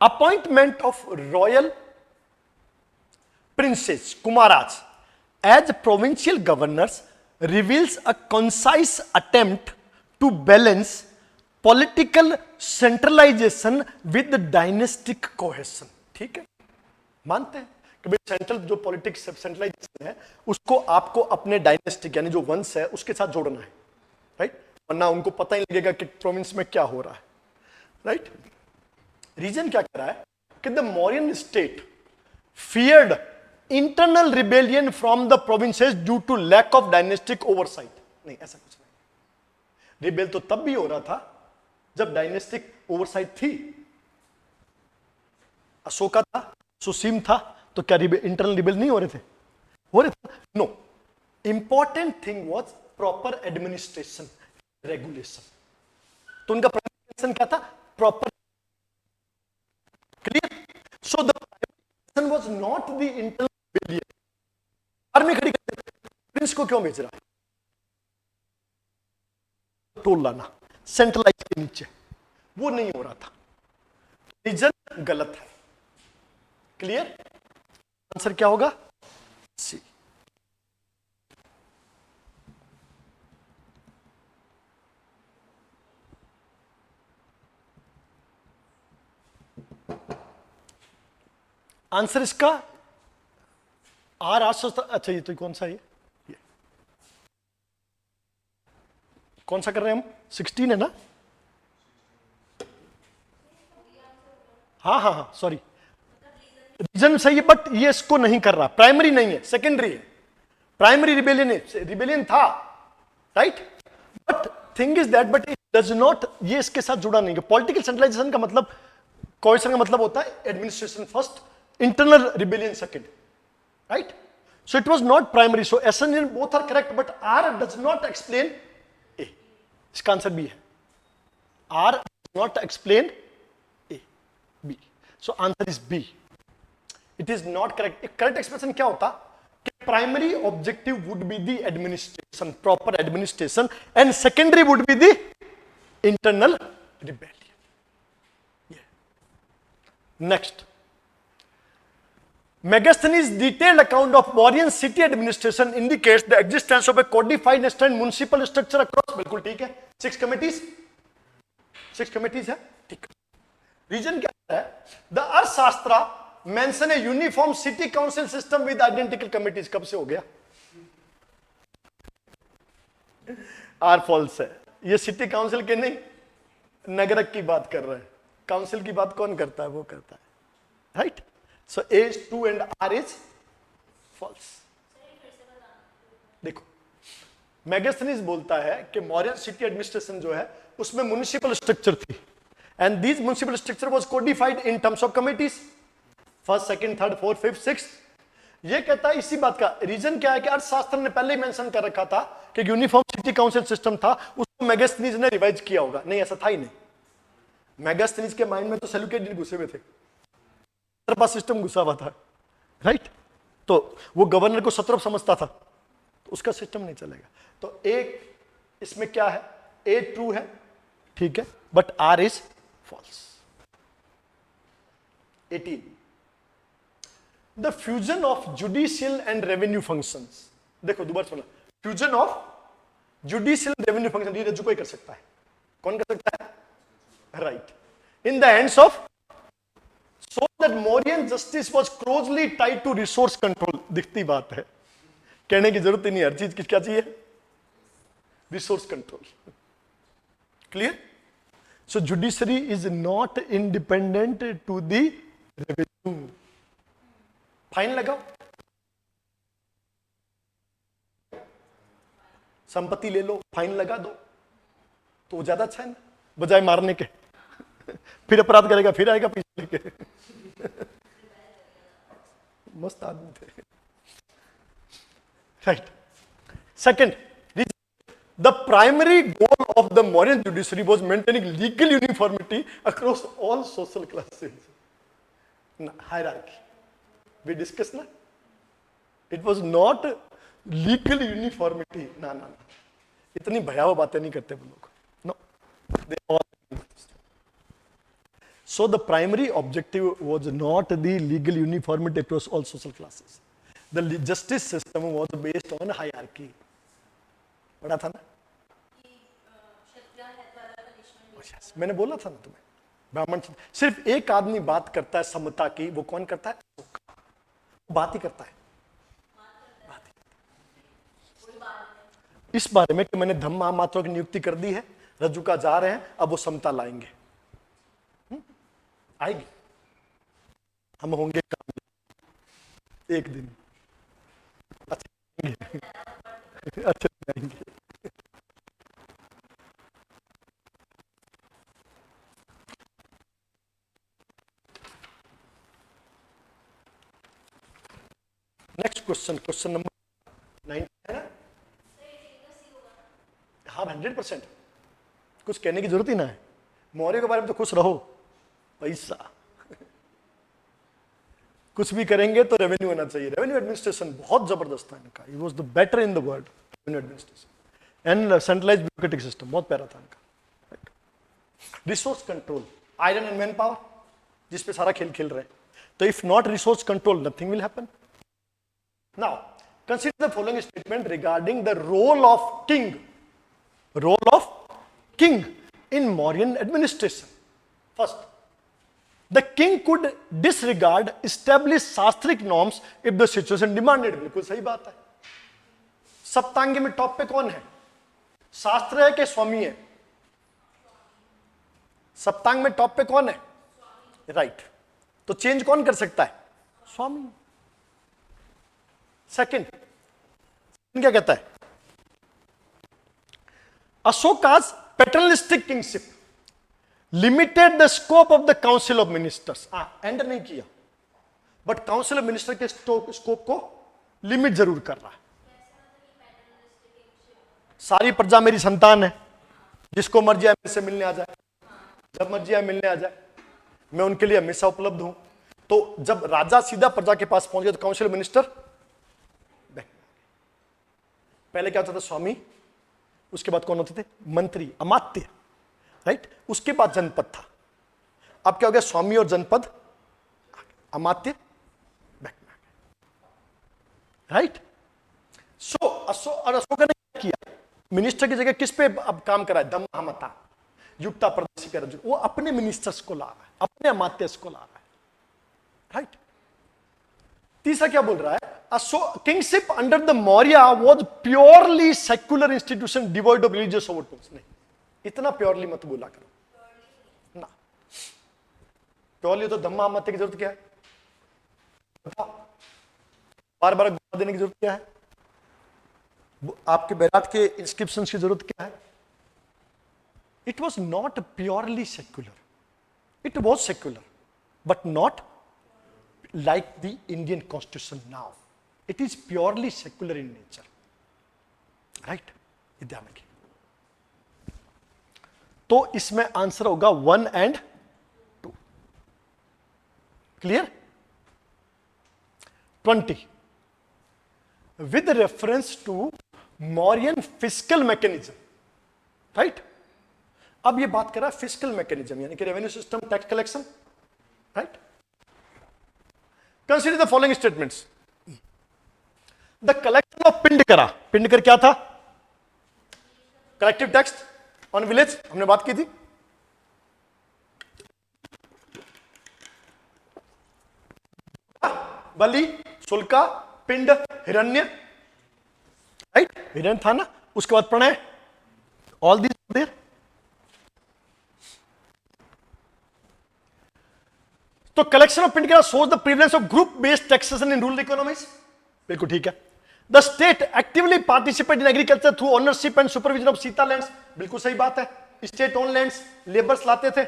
appointment of royal princes Kumaras as provincial governors reveals a concise attempt to balance political centralisation with dynastic cohesion. ठीक है, मानते हैं कि भाई सेंट्रल जो पॉलिटिक्स सेंट्रलाइजेशन है उसको आपको अपने डायनेस्टिक यानी जो वंश है उसके साथ जोड़ना है, राइट? वरना उनको पता ही लगेगा कि प्रोविंस में क्या हो रहा है, राइट? रीजन क्या कह रहा है कि the Mauryan state feared internal rebellion from the provinces due to lack of dynastic oversight. नहीं, ऐसा कुछ नहीं। रिबेल तो तब भी हो रहा था जब डायनेस्टिक ओवरसाइट थी। अशोका था, सुसीम था, तो क्या इंटरनल रिबेल नहीं हो रहे थे? हो रहे थे। No, important thing was proper administration, regulation. तो उनका प्रेजेंटेशन क्या था? Proper. Clear? So the presentation was not the internal rebellion. Army खड़ी कर देते, प्रिंस को क्यों भेज रहा है? टोल लाना सेंट्रलाइज के नीचे, वो नहीं हो रहा था। रीजन गलत है। क्लियर? आंसर क्या होगा? सी। आंसर इसका अच्छा, ये तो कौन सा है? ये कौन सा कर रहे हैं हम? 16 है ना? हाँ हाँ हाँ, सॉरी, रीजन सही है बट ये इसको नहीं कर रहा, प्राइमरी नहीं है, सेकेंडरी है। प्राइमरी रिबेलियन है, रिबेलियन था, right? But thing is that, but it does not, ये इसके साथ जुड़ा नहीं है। पॉलिटिकल सेंट्रलाइजेशन का मतलब, कोहेशन का मतलब होता है administration first, internal rebellion second, right? So it was not primary. So S and both are correct, but R does not explain A. इसका आंसर बी है, R does not explain A, B. So answer is B. It is not correct. Correct expression क्या होता कि primary objective would be the administration, proper administration, and secondary would be the internal rebellion. Next, Megasthenes' detailed account of Mauryan city administration indicates the existence of a codified and municipal structure across। बिल्कुल ठीक है, 6 committees है, ठीक। Reason क्या है? The अर्थशास्त्र mention a uniform city council system with identical committees. कब से हो गया? आर फॉल्स है, ये सिटी काउंसिल के नहीं, नगरक की बात कर रहे हैं। काउंसिल की बात कौन करता है? वो करता है, right? So A is true and R is false। देखो, मेगास्थनीज बोलता है कि मौर्यन सिटी एडमिनिस्ट्रेशन जो है उसमें म्युनिसिपल स्ट्रक्चर थी, and this municipal structure was codified in terms of committees, first, second, third, fourth, fifth, sixth. ये कहता है इसी बात का। रीजन क्या है कि अर्थशास्त्र ने पहले ही मेंशन कर रखा था कि यूनिफॉर्म सिटी काउंसिल सिस्टम था, उसको मेगास्थनीज ने रिवाइज किया होगा। नहीं, ऐसा था ही नहीं। मेगास्थनीज के माइंड में तो सेल्यूकेड घुसे हुए थे, पास सिस्टम घुसा हुआ था, राइट? तो वो गवर्नर को सत्रप समझता था, तो उसका सिस्टम नहीं चलेगा। तो एक इसमें क्या है, ए ट्रू है, ठीक है, but R is false. 18, the fusion of judicial and revenue functions. देखो दोबारा सुना, fusion of judicial revenue function, ये रज्जू कोई कर सकता है। कौन कर सकता है? Right. In the hands of, so that Mauryan justice was closely tied to resource control। दिखती बात है, कहने की जरूरत ही नहीं, हर चीज क्या चाहिए? Resource control. Clear? So judiciary is not independent to the revenue. Fine लगाओ, संपत्ति ले लो, फाइन लगा दो, तो वो ज्यादा अच्छा है ना, बजाय मारने के। फिर अपराध करेगा, फिर आएगा पीछे लेके। मस्त आदमी थे, right. Second, the primary goal of the modern judiciary was maintaining legal uniformity across all social classes. Hierarchy we discuss ना, it was not legal uniformity. ना ना ना, इतनी भयावह बातें नहीं करते वो लोग। No, they all. So the primary objective was not the legal uniformity across all social classes. The justice system was based on hierarchy. पढ़ा था ना? yes, मैंने बोला था ना तुम्हें, ब्राह्मण सिर्फ एक आदमी बात करता है समता की, वो कौन करता है? बात ही करता है, बात ही। इस बारे में कि मैंने धम्म महामात्रों की नियुक्ति कर दी है, रज्जुका जा रहे हैं, अब वो समता लाएंगे, आएगी, हम होंगे काम एक दिन, अच्छे जाएंगे। नेक्स्ट क्वेश्चन, क्वेश्चन नंबर 9 है ना? हाँ 100%, कुछ कहने की जरूरत ही ना है। मौर्य के बारे में तो खुश रहो, पैसा कुछ भी करेंगे तो रेवेन्यू होना चाहिए। रेवेन्यू एडमिनिस्ट्रेशन बहुत जबरदस्त था इनका, he was the better in the world revenue administration and centralised bureaucratic system, बहुत प्यारा था इनका। Resource control, iron and manpower, जिस पे सारा खेल खेल रहे हैं। तो if not resource control, nothing will happen. Now consider the following statement regarding the role of king, role of king in Mauryan administration. First, the king could disregard established शास्त्रिक norms if the situation demanded। बिल्कुल सही बात है। सप्तांगी में top पे कौन है? शास्त्र है कि स्वामी है? सप्तांग में टॉप पे कौन है? राइट। तो चेंज कौन कर सकता है? स्वामी। सेकंड क्या कहता है? Ashoka's paternalistic kingship limited the scope of the council of ministers. Enter नहीं किया, बट काउंसिल ऑफ मिनिस्टर के स्कोप को लिमिट जरूर कर रहा है। सारी प्रजा मेरी संतान है, जिसको मर्जी आए मेरे से मिलने आ जाए, जब मर्जी आए मिलने आ जाए, मैं उनके लिए हमेशा उपलब्ध हूं। तो जब राजा सीधा प्रजा के पास पहुंच गया तो काउंसिल ऑफ मिनिस्टर पहले क्या होता था? स्वामी, उसके बाद कौन होते थे? मंत्री, अमात्य, राइट। उसके बाद जनपद था। अब क्या हो गया? स्वामी और जनपद, अमात्य बैक में आ गए, राइट। सो अशोका ने क्या किया? मिनिस्टर की जगह किस पे अब काम करा है? दम महामता, युक्ता प्रदेश के रजू, वो अपने मिनिस्टर्स को ला रहा है, अपने अमात्यस को ला रहा है, राइट। तीसरा क्या बोल रहा है? Kingship under the Maurya was purely secular institution devoid of religious overtones. नहीं, इतना प्योरली मत बोला करो ना। प्योरली तो धम्मा मत की जरूरत क्या है? बार बार गुफा देने की जरूरत क्या है? आपके बैरात के इंस्क्रिप्शन की जरूरत क्या है? It was not purely secular, it was secular but not like the Indian constitution now. It is purely secular in nature, right? ध्यान रखिए। तो इसमें आंसर होगा 1 and 2। Clear? 20 with reference to Morian fiscal mechanism, right? अब ये बात कर रहा है फिस्कल मैकेनिज्म, यानी कि revenue system, tax collection, right? Consider the following statements. The collection of pindakara, pindakar क्या था? कलेक्टिव टैक्स ऑन विलेज, हमने बात की थी। बलि, शुल्का, पिंड, हिरण्य, राइट? हिरण्य था ना, उसके बाद प्रणय, ऑल दीज देयर। तो collection of pindakara shows the prevalence of group based taxation in rural economies, बिल्कुल ठीक है। The state actively participate in agriculture through ownership and supervision of sita lands, बिल्कुल सही बात है। स्टेट ओन लैंड्स, लेबर्स लाते थे,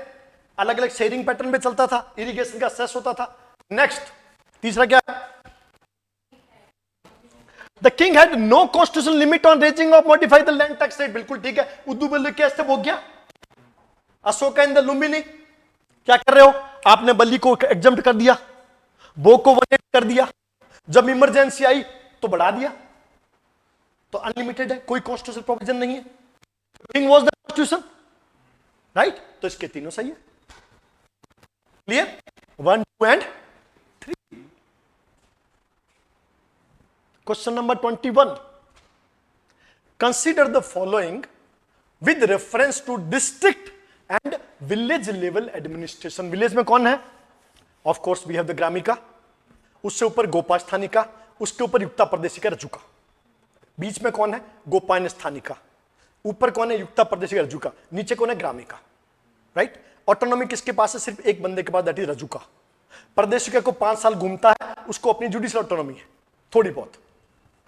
अलग अलग शेयरिंग पैटर्न पे चलता था, इरिगेशन का सेस होता था। नेक्स्ट, तीसरा क्या है? The king had no constitutional limit on raising of modify the land tax rate, बिल्कुल ठीक है। उद्दू बल्ली कैसे हो गया? अशोका इन द लुम्बिनी, क्या कर रहे हो? आपने बल्ली को एग्जम्प्ट कर दिया, बो को 180 कर दिया, जब इमरजेंसी आई तो बढ़ा दिया, तो अनलिमिटेड है, कोई कॉन्स्टिट्यूशनल प्रोविजन नहीं है। King was the constitution, right? तो इसके तीनों सही है। Clear? 1, 2 and 3। Question number 21, consider the following with reference to district and village level administration. Village में कौन है? Of course we have the gramika, उससे ऊपर गोपा स्थानिका, उसके ऊपर युक्ता प्रदेशी का रजुका, बीच में कौन है? गोपायन स्थानिका, ऊपर कौन है? युक्ता प्रदेशी का रजुका, नीचे कौन है? ग्रामिका, राइट? ऑटोनॉमी किसके पास है? सिर्फ एक बंदे के पास, दैट इज रजुका। प्रदेशिका को 5 साल घूमता है, उसको अपनी जुडिशियल ऑटोनॉमी है थोड़ी बहुत।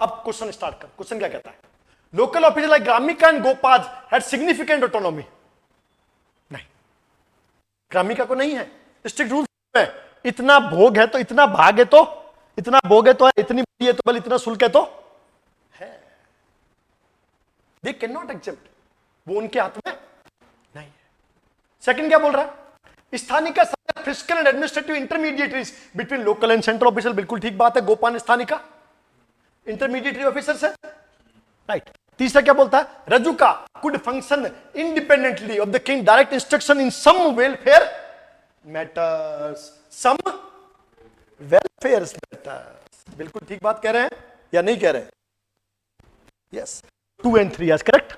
अब क्वेश्चन स्टार्ट कर, क्वेश्चन क्या कहता है? Local officer like gramika and gopas had significant autonomy, नहीं, ग्रामिका को नहीं है। स्ट्रिक्ट रूल है, इतना भोग है तो इतना भाग है, तो इतना भोग है तो है, इतनी है तो बल, इतना शुल्क है तो है। दे कैन नॉट एक्सेप्ट, वो उनके हाथ में नहीं है। सेकंड क्या बोल रहा है? Sthanika fiscal and administrative intermediaries between local and central officer, बिल्कुल ठीक बात है। गोपान स्थानिका इंटरमीडिएटरी ऑफिसर्स है, राइट? तीसरा क्या बोलता है? Rajuka could function independently of the king direct instruction in some welfare matters, some welfare matters, बिल्कुल ठीक बात कह रहे हैं या नहीं कह रहे हैं? Yes, 2 and 3 is correct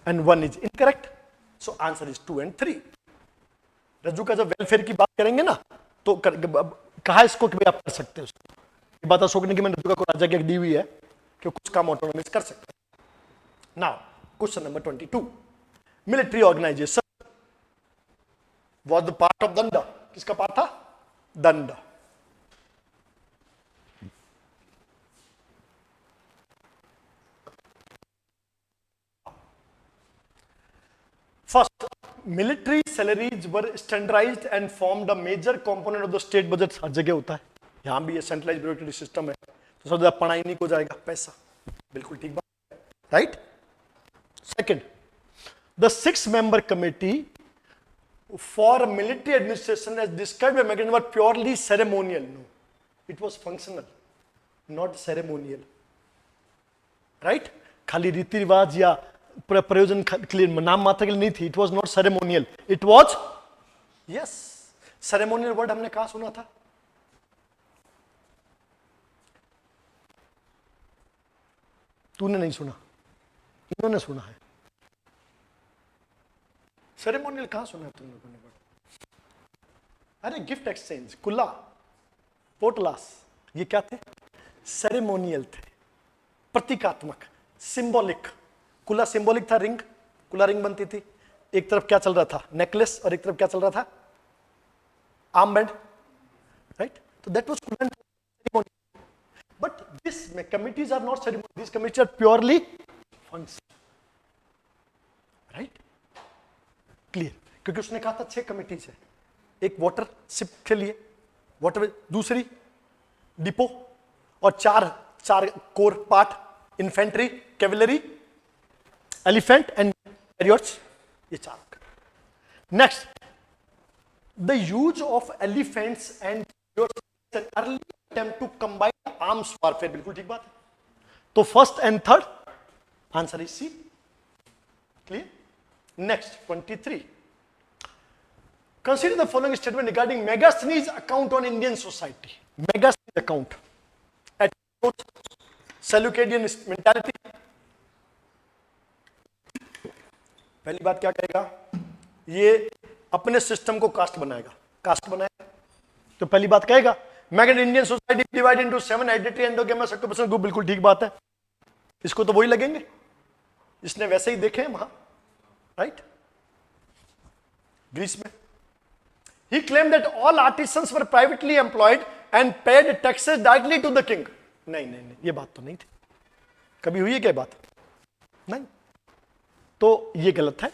and 1 is incorrect, so answer is 2 and 3। रज्जू का जब वेलफेयर की बात करेंगे ना, तो कहा इसको कि भाई आप कर सकते हो, ये बात अशोक ने कि मैंने रज्जू को राजा की दी हुई है कि कुछ काम ऑटोनॉमिस कर सकते हैं। Now question number 22, military organisation was the part of danda, किसका पार्ट था? दंड। First, military salaries were standardised and formed a major component of the state budget. हर जगह होता है, यहां भी ये सेंट्रलाइज्ड ब्यूरोक्रेटिक सिस्टम है, तो सब ज्यादा पढ़ाई नहीं हो जाएगा, पैसा, बिल्कुल ठीक बात है, right? Second, the 6-member committee for military administration as described by मैगन were purely ceremonial. No, it was functional, not ceremonial, right? खाली रीति रिवाज या प्रयोजन के लिए, नाम मात्र के लिए नहीं थी। It was not ceremonial, it was, yes, ceremonial word हमने कहा सुना था? तूने नहीं सुना, इन्होंने सुना है। सेरेमोनियल कहां सुना है तुम लोगों ने? अरे गिफ्ट एक्सचेंज, कुल्ला, पोटलास, ये क्या थे? सेरेमोनियल थे, प्रतीकात्मक, सिंबॉलिक। कुला सिंबॉलिक था, रिंग, कुला रिंग बनती थी, एक तरफ क्या चल रहा था? नेकलेस, और एक तरफ क्या चल रहा था? Armband, right? तो that was Kula ceremony. But this committees are not ceremony, this committees are purely function, right? Clear? क्योंकि उसने कहा था 6 कमिटीज है, एक वाटर शिप के लिए, वाटर, दूसरी डिपो, और चार core part, infantry, cavalry elephant and carriers, ये 4। Next, the use of elephants and carriers early attempt to combine arms warfare, बिल्कुल ठीक बात है। तो first and third answer is C. Clear? Next 23, consider the following statement regarding Megasthenes' account on Indian society. Megasthenes account, attitude, Seleucidian mentality. पहली बात क्या कहेगा, ये अपने सिस्टम को कास्ट बनाएगा, कास्ट बनाएगा। तो पहली बात कहेगा मैगन Indian society divide into 7 hereditary endogamous occupational group, बिल्कुल ठीक बात है। इसको तो वही लगेंगे, इसने वैसे ही देखे हैं वहां, राइट, ग्रीस में। He claimed that all artisans were privately employed and paid taxes directly to the king. नहीं नहीं नहीं, ये बात तो नहीं थी। कभी हुई है क्या बात? नहीं, तो ये गलत है।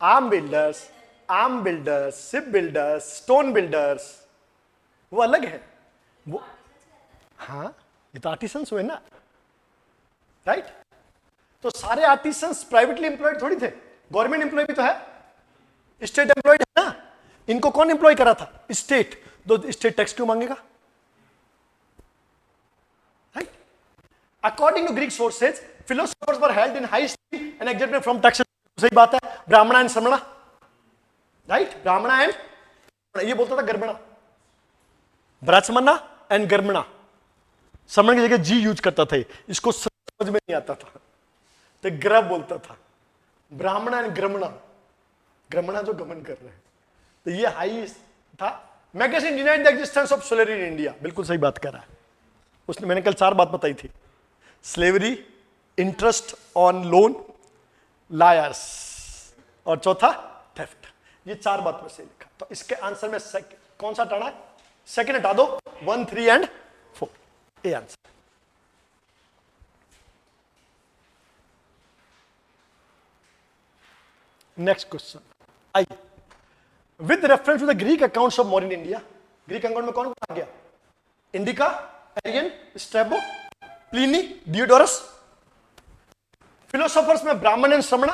Arm builders, ship builders, stone builders, वो अलग है। वो हाँ, ये तो आर्टिसंस हुए ना, राइट। तो सारे आर्टिसंस प्राइवेटली एम्प्लॉयड थोड़ी थे, गवर्नमेंट एम्प्लॉय भी तो है, स्टेट एम्प्लॉयड है ना। इनको कौन एम्प्लॉय करा था? स्टेट। तो स्टेट टैक्स क्यों मांगेगा? Right. According to Greek sources philosophers were held in high esteem and exempted from taxes. सही बात है, Brahmana and Shramana, right, Brahmana and, ये बोलता था गर्मणा, ब्राह्मणा एंड गर्मणा, श्रमण की जगह जी यूज करता था। इसको समझ में नहीं आता था तो ग्रह बोलता था, ब्राह्मणा एंड ग्रमणा, ग्रमणा जो गमन कर रहे हैं, तो ये हाई था। Magazine denied the existence of slavery in India, बिल्कुल सही बात कर रहा है उसने। मैंने कल 4 बात बताई थी, slavery, interest on loan, lawyers, और चौथा थेफ्ट। ये 4 बात में से लिखा। तो इसके आंसर में कौन सा हटाना है? सेकंड हटा दो, 1, 3 एंड 4, ये answer. Next question, I with reference to the Greek accounts of modern India. Greek account में कौन आ गया? Indica, Arrian, Strabo, Pliny, Diodorus. Philosophers में ब्राह्मण एंड श्रमणा।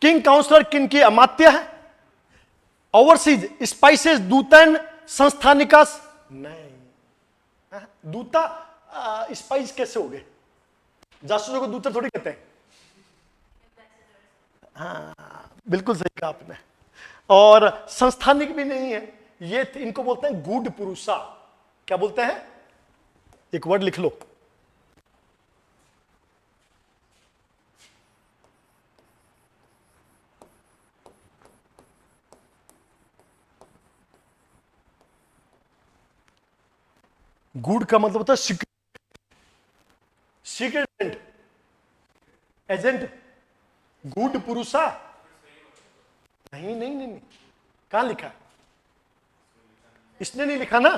किंग काउंसलर किन की अमात्य है? ओवरसीज स्पाइसेस, दूतन, संस्थानिकास। नहीं, दूता स्पाइस कैसे हो गए? जासूसों को दूतर थोड़ी कहते हैं। हाँ, बिल्कुल सही कहा आपने। और संस्थानिक भी नहीं है ये, इनको बोलते हैं गुड पुरुषा। क्या बोलते हैं? एक वर्ड लिख लो, गुड का मतलब होता है सीक्रेट, सीक्रेट एजेंट, गुड पुरुषा। नहीं नहीं नहीं, नहीं। कहां लिखा है? इसने नहीं लिखा ना।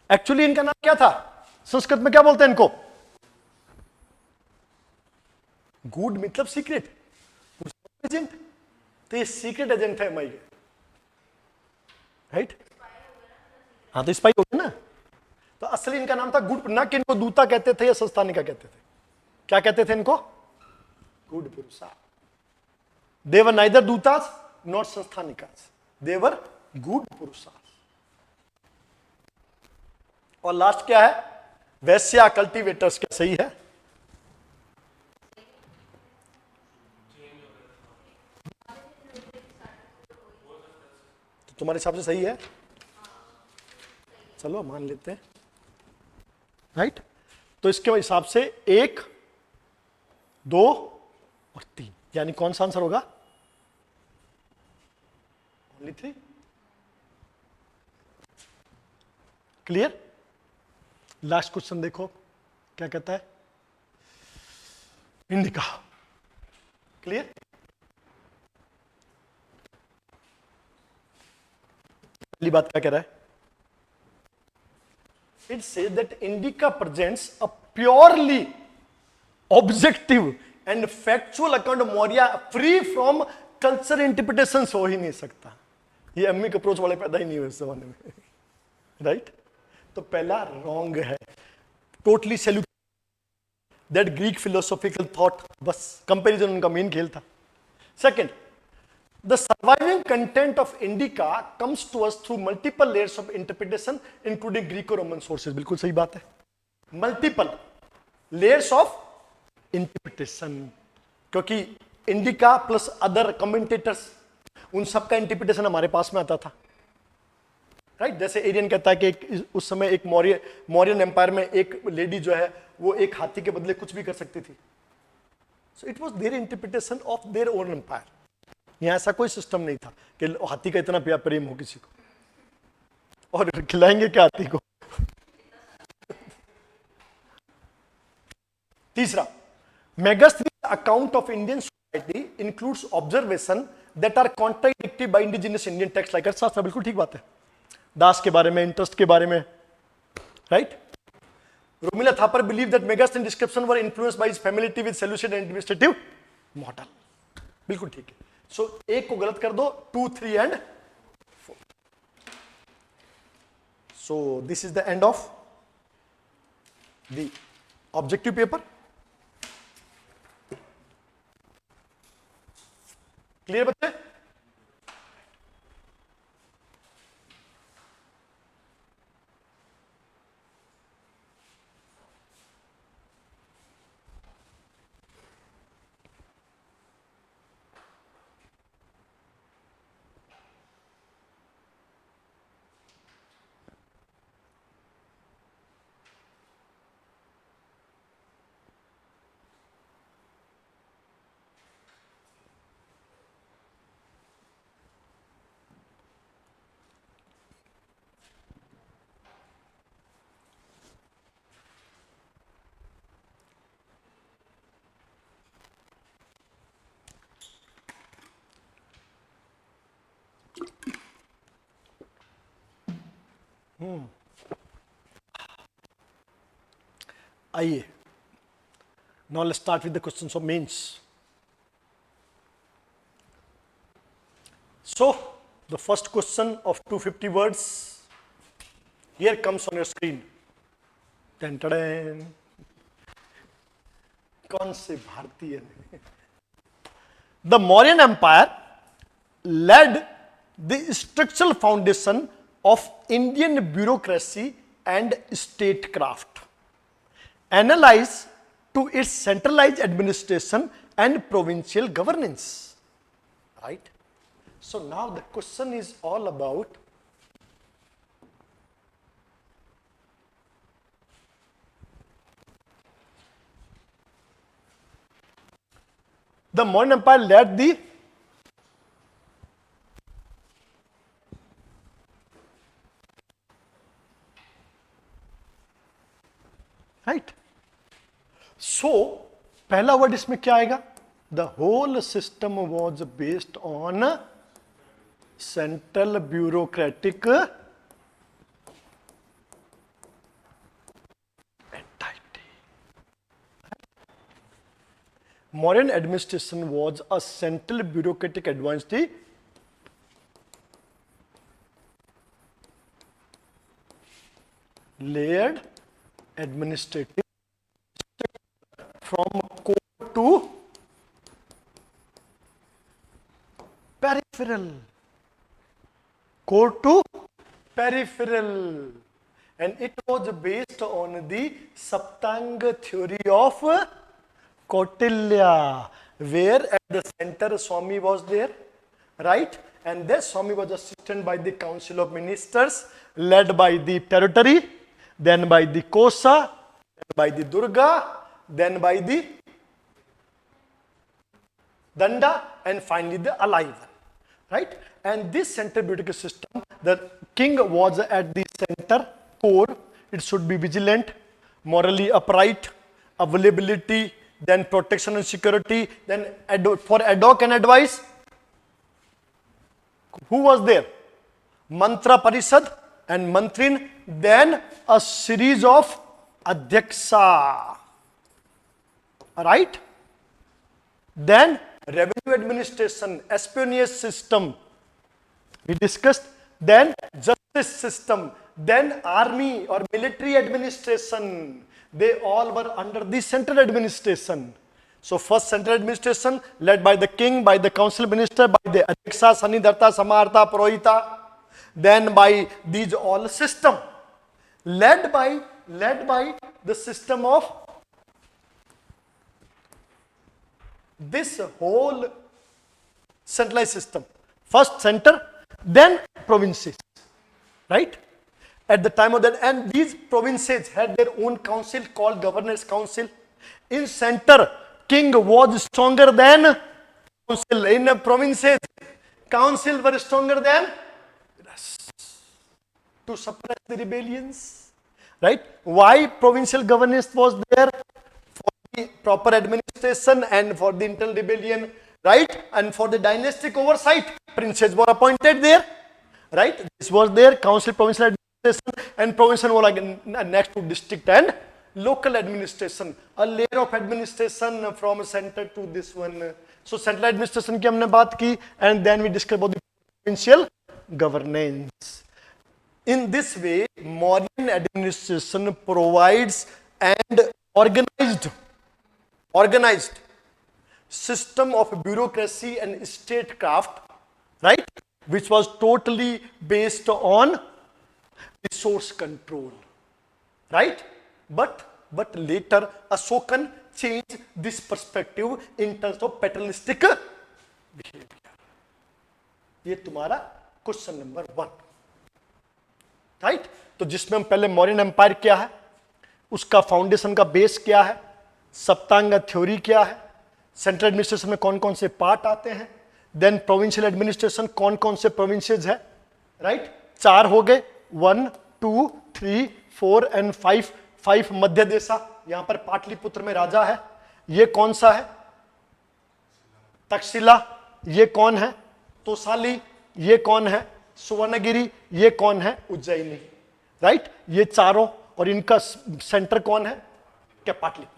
एक्चुअली इनका नाम क्या था? संस्कृत में क्या बोलते हैं इनको? गुड मतलब सीक्रेट, एजेंट। तो ये सीक्रेट एजेंट है माई, राइट। हाँ, तो स्पाई हो गया ना। तो असली इनका नाम था गुड, ना कि इनको दूता कहते थे या संस्थानिका कहते थे। क्या कहते थे इनको? गुड पुरुषा। They were neither dutas not sansthanikas, they were good purushas. और लास्ट क्या है? वैश्या, कल्टीवेटर्स। क्या सही है? तो तुम्हारे हिसाब से सही है? चलो मान लेते हैं, राइट। तो इसके हिसाब से 1, 2 और 3, यानी कौन सा आंसर होगा? ओनली 3। क्लियर? लास्ट क्वेश्चन देखो क्या कहता है। इंडिका। क्लियर? पहली बात क्या कह रहा है? It says that Indica presents a purely objective and factual account of Maurya free from culture interpretations। हो ही नहीं सकता, ये अम्मी अप्रोच वाले पैदा ही नहीं हुए इस जमाने में, राइट। तो तो पहला रॉन्ग है, टोटली सेल्यू दैट ग्रीक फिलोसॉफिकल थॉट, बस कंपैरिजन उनका मेन खेल था। Second, the surviving content of Indica comes to us through multiple layers of interpretation including Greco Roman sources. बिल्कुल सही बात है, मल्टीपल लेयर्स ऑफ इंटरप्रिटेशन, क्योंकि इंडिका प्लस अदर कमेंटेटर्स, उन सबका इंटरप्रिटेशन हमारे पास में आता था, राइट। जैसे एरियन कहता है कि उस समय एक मौर्यन एम्पायर में एक लेडी जो है वो एक हाथी के बदले कुछ भी कर सकती थी। So it was their interpretation of their own empire. यहां ऐसा कोई सिस्टम नहीं था कि हाथी का इतना प्रेम हो किसी को और खिलाएंगे क्या हाथी को। तीसरा, Megasthenes account of Indian society includes observation that are contradicted by indigenous Indian text like Arthashastra. बिल्कुल ठीक बात है, दास के बारे में, इंटरेस्ट के बारे में, right. Romila Thapar believe that Megasthenes description were influenced by his familiarity with solution and administrative model. बिल्कुल ठीक है। सो एक को गलत कर दो, 2, 3 and 4। So this is the end of the objective paper. Clear बच्चे? आइए, now let's start with the questions of mains. So the first question of 250 words here comes on your screen. कौन से भारतीय ने? The Mauryan Empire led the structural foundation of Indian bureaucracy and statecraft, analyze to its centralized administration and provincial governance, right? So now the question is all about the Mauryan Empire led the right. So पहला word इसमें क्या आएगा? The whole system was based on central bureaucratic entity. Mauryan administration was a central bureaucratic entity layered administrative from core to peripheral. Core to peripheral. And it was based on the Saptanga theory of Kautilya, where at the center Swami was there, right? And this Swami was assisted by the Council of Ministers, led by the territory, then by the Kosa, then by the Durga, then by the Danda, and finally the alive, right? And this central bureaucratic system, the king was at the center core. It should be vigilant, morally upright, availability, then protection and security, then for ad hoc and advice. Who was there? Mantra Parishad and Mantrin, then a series of Adhyaksha, right? Then revenue administration, espionage system, we discussed. Then justice system, then army or military administration, they all were under the central administration. So first central administration led by the king, by the council minister, by the Adhyaksha, Sanidarta, Samartha, Purohita, then by these all system, led by the system of this whole centralized system. First center, then provinces, right? At the time of that, and these provinces had their own council called Governors Council. In center, king was stronger than council. In provinces, council were stronger than rest to suppress the rebellions, right? Why provincial governance was there? For the proper administration and for the internal rebellion, right? And for the dynastic oversight, princes were appointed there, right? This was their council, provincial administration, and provincial was like next to district and local administration, a layer of administration from center to this one. So central administration की हमने बात की, and then we discussed about the provincial governance. In this way, Mauryan administration provides and organized system of bureaucracy and statecraft, right? Which was totally based on resource control, right? But later Ashokan changed this perspective in terms of paternalistic behavior. ये तुम्हारा question number 1, right? तो जिसमें हम पहले Mauryan empire क्या है, उसका foundation का बेस क्या है, सप्तांग थ्योरी क्या है, सेंट्रल एडमिनिस्ट्रेशन में कौन कौन से पार्ट आते हैं, देन प्रोविंशियल एडमिनिस्ट्रेशन कौन कौन से प्रोविंसेस है, राइट? 4 हो गए, 1 2 3 4 एंड 5 मध्य देशा, यहां पर पाटलिपुत्र में राजा है, ये कौन सा है? तक्षशिला, ये कौन है? तोसाली, ये कौन है? सुवर्णगिरी, ये कौन है? उज्जैनी, राइट? ये चारों, और इनका सेंटर कौन है? क्या? Pataliputra.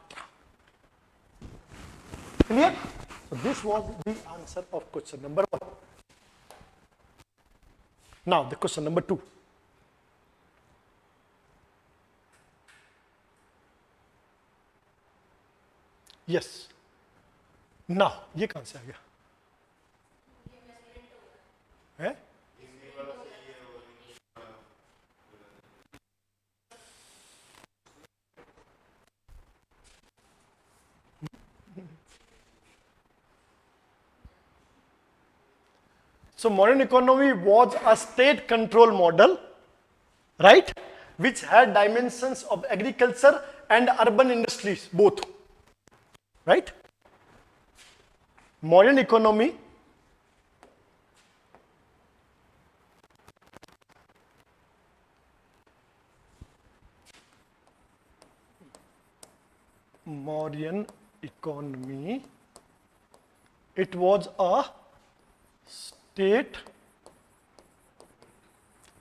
Clear? So this was the answer of question number 1. Now the question number 2. Yes. Now ये कहां से आ गया? है? So Mauryan economy was a state control model, right? Which had dimensions of agriculture and urban industries, both, right? Mauryan economy it was a state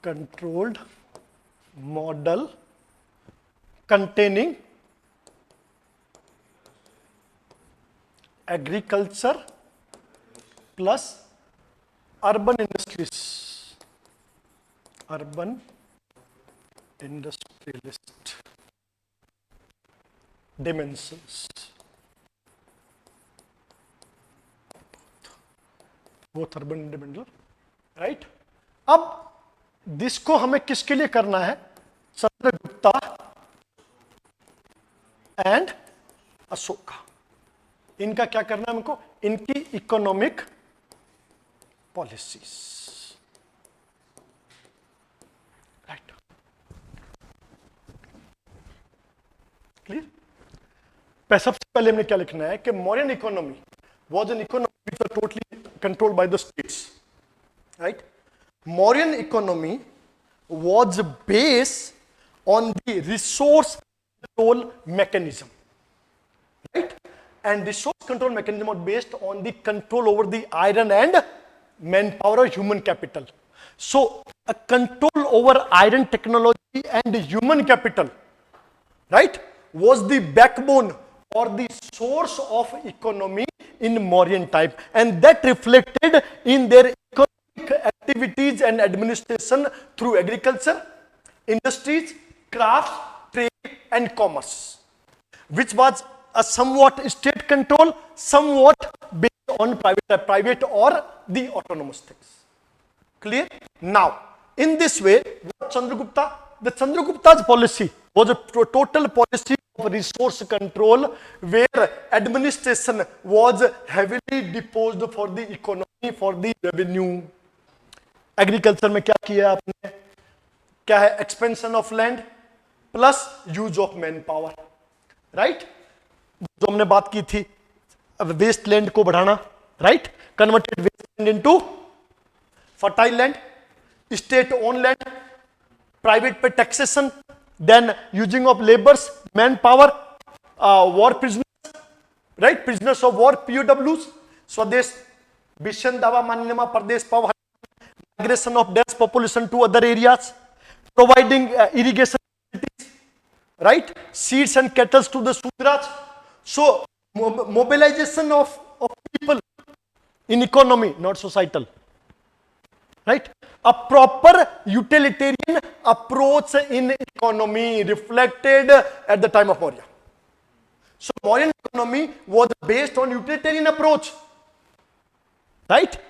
controlled model containing agriculture plus urban industries, urban industrialist dimensions, both urban and industrial, right? अब जिसको हमें किसके लिए करना है? Chandragupta and Ashoka, इनका क्या करना है हमको? इनकी इकोनॉमिक पॉलिसीज, राइट? क्लियर? सबसे पहले हमने क्या लिखना है कि Mauryan economy was an economy which was totally controlled by the states, right? Mauryan economy was based on the resource control mechanism, right? And resource control mechanism was based on the control over the iron and manpower or human capital. So a control over iron technology and human capital, right, was the backbone or the source of economy in Mauryan type, and that reflected in their economic activities and administration through agriculture, industries, crafts, trade and commerce, which was a somewhat state control, somewhat based on private or the autonomous things. Clear? Now, in this way, what the Chandragupta's policy was a total policy of resource control, where administration was heavily deposed for the economy, for the revenue. Agriculture में क्या किया आपने? क्या है? Expansion of land plus use of man power, right? जो हमने बात की थी, वेस्ट लैंड को बढ़ाना, right? Converted waste land into fertile land, state own land, private पे taxation, then using of labours, man power, war prisoners, right? Prisoners of war, पीओडब्ल्यूज, स्वदेश विशन दावा मान्यमा प्रदेश power, migration of dense population to other areas, providing irrigation facilities, right? Seeds and cattle to the Sudras. So mobilization of people in economy, not societal, right? A proper utilitarian approach in economy reflected at the time of Maurya. So Mauryan economy was based on utilitarian approach, right?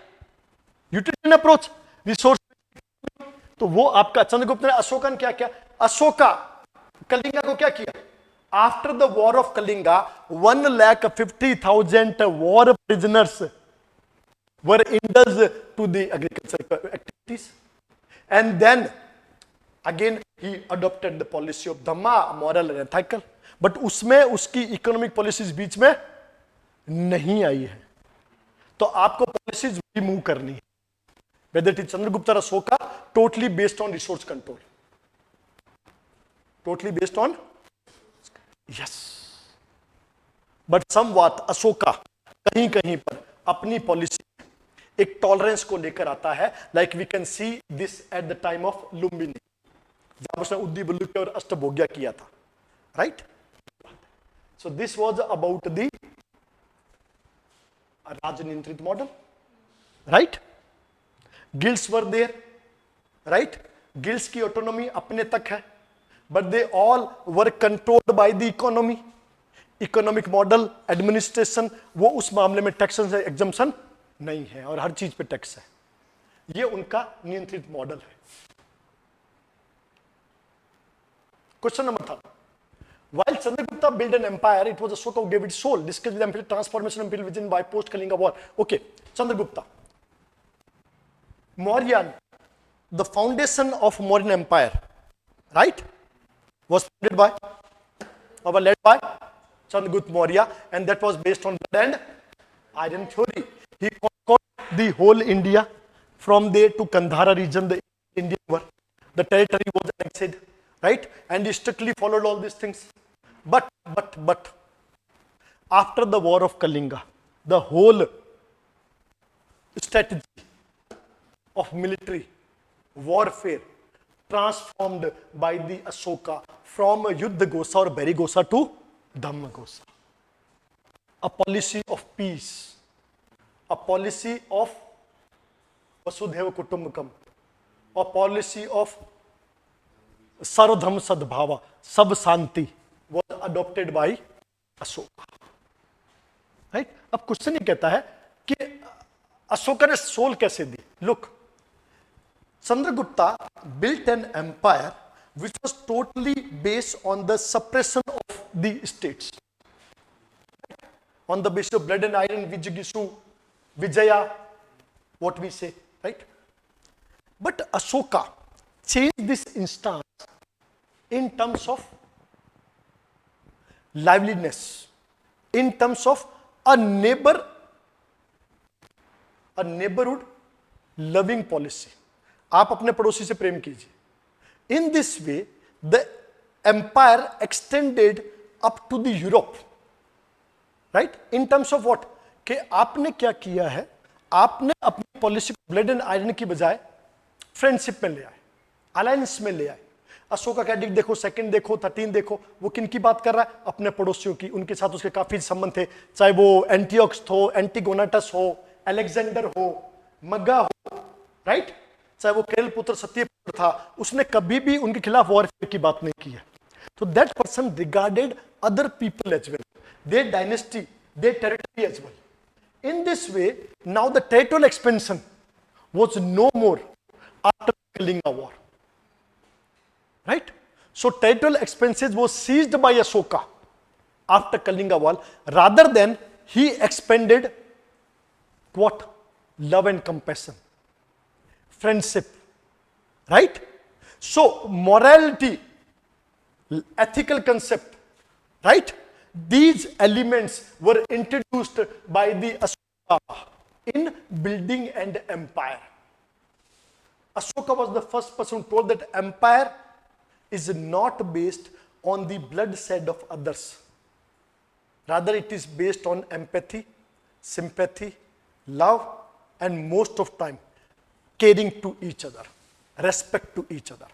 Utilitarian approach. Resource, तो वो आपका चंद्रगुप्त ने अशोका ने क्या किया? अशोका कलिंगा को क्या किया? After the war of Kalinga 1,50,000 war prisoners were indulge to the agriculture activities, and then again he adopted the policy of Dhamma, moral and ethical, but उसमें उसकी इकोनॉमिक पॉलिसीज बीच में नहीं आई है, तो आपको पॉलिसीज मूव करनी है. Whether it is Chandragupta or Ashoka, totally based on resource control. Totally based on, yes. But somewhat Ashoka कहीं कहीं पर अपनी पॉलिसी एक टॉलरेंस को लेकर आता है, like we can see this at the time of Lumbini, जब उसने उद्दीबल्लुक्य और अष्टभोग्या किया था, right? So this was about the राजनियंत्रित model, right? Guilds were there, right? Guilds की ऑटोनॉमी अपने तक है, but they all were controlled by the economy. Economic model, administration, वो उस मामले में टैक्स से एग्जम्पशन नहीं है और हर चीज पे टैक्स है. ये उनका नियंत्रित मॉडल है. Question number 3. While Chandragupta built an empire, it was Ashoka who gave it soul. Discuss with them transformation and built within by post Kalinga war. Okay, Chandragupta. Mauryan, the foundation of Mauryan Empire, right, was founded by or led by Chandragupta Maurya, and that was based on blood and iron theory. He conquered the whole India from there to Kandhara region, the Indian war. The territory was annexed, right, and he strictly followed all these things. But after the war of Kalinga, the whole strategy of military warfare transformed by the Ashoka from Yuddha Gosa or Beri Gosa to Dhamma Gosa. A policy of peace, a policy of Vasudhaiva Kutumbakam, a policy of Sarvadharma Sadbhava, Sab Shanti, was adopted by Ashoka. Right? अब question ये कहता है कि अशोका ने soul कैसे दी? Look, Chandragupta built an empire which was totally based on the suppression of the states. On the basis of blood and iron, Vijayagishu, Vijaya, what we say, right? But Ashoka changed this instance in terms of liveliness, in terms of a neighborhood loving policy. आप अपने पड़ोसी से प्रेम कीजिए. In this way, the empire extended up to the Europe, right? In terms of what? कि आपने क्या किया है? आपने अपनी पॉलिसी को ब्लड एंड आयरन की बजाय फ्रेंडशिप में ले आए, अलायंस में ले आए. अशोका का एडिक्ट देखो, सेकंड देखो, 13 देखो, वो किन की बात कर रहा है? अपने पड़ोसियों की. उनके साथ उसके काफी संबंध थे, चाहे वो एंटीओक्स हो, एंटीगोनाटस हो, अलेक्जेंडर हो, मग्गा हो, राइट? चाहे वो केरल पुत्र सत्यपुत्र था, उसने कभी भी उनके खिलाफ वॉरफेयर की बात नहीं की है. तो that person regarded other people as well, their dynasty, their territory as well. In this way, now the territorial expansion was no more after Kalinga war. Right? So territorial expansion was seized by Ashoka after Kalinga war, rather than he expanded what? Love and compassion, friendship. Right? So morality, ethical concept, right? These elements were introduced by the Ashoka in building and empire. Ashoka was the first person who told that empire is not based on the bloodshed of others. Rather, it is based on empathy, sympathy, love, and most of time, caring to each other, respect to each other.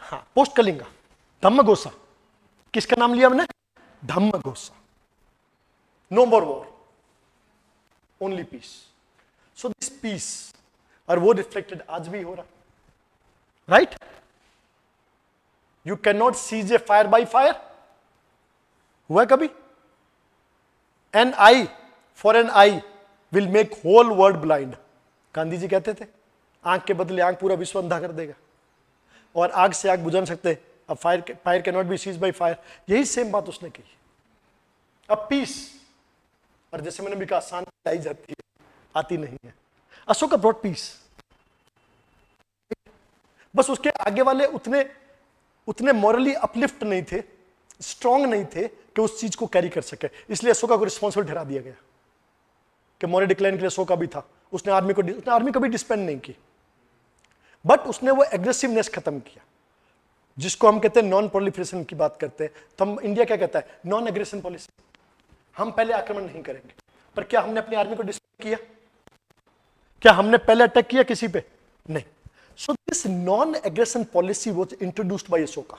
हाँ, post Kalinga, Dhammaghosha. किसका नाम लिया हमने? Dhammaghosha. No more war, only peace. So this peace, और वो reflected आज भी हो रहा. Right? You can not cease a fire by fire. हुआ कभी? An eye for an eye will make whole world blind. Gandhi ji कहते थे, आंख के बदले आंख पूरा विश्व अंधा कर देगा. और आग से आग बुझा सकते, अब fire can not be cease by fire. यही सेम बात उसने की. अब पीस, और जैसे मैंने भी कहा, शांति आई जाती है, आती नहीं है. Ashoka brought peace. बस उसके आगे वाले उतने मॉरली अपलिफ्ट नहीं थे, स्ट्रांग नहीं थे कि उस चीज को कैरी कर सके. इसलिए अशोका को रिस्पॉन्सिबल ठहरा दिया गया कि मॉरल डिक्लाइन के लिए अशोका भी था. उसने आर्मी कभी डिस्पेंड नहीं की, बट उसने वो एग्रेसिवनेस खत्म किया, जिसको हम कहते हैं नॉन प्रोलिफरेशन की बात करते हैं. तो हम, इंडिया क्या कहता है? Non aggression policy. हम पहले आक्रमण नहीं करेंगे. पर क्या हमने अपनी आर्मी को डिस्पेंड किया? क्या हमने पहले अटैक किया किसी पे? नहीं. So this non aggression policy was introduced by Ashoka.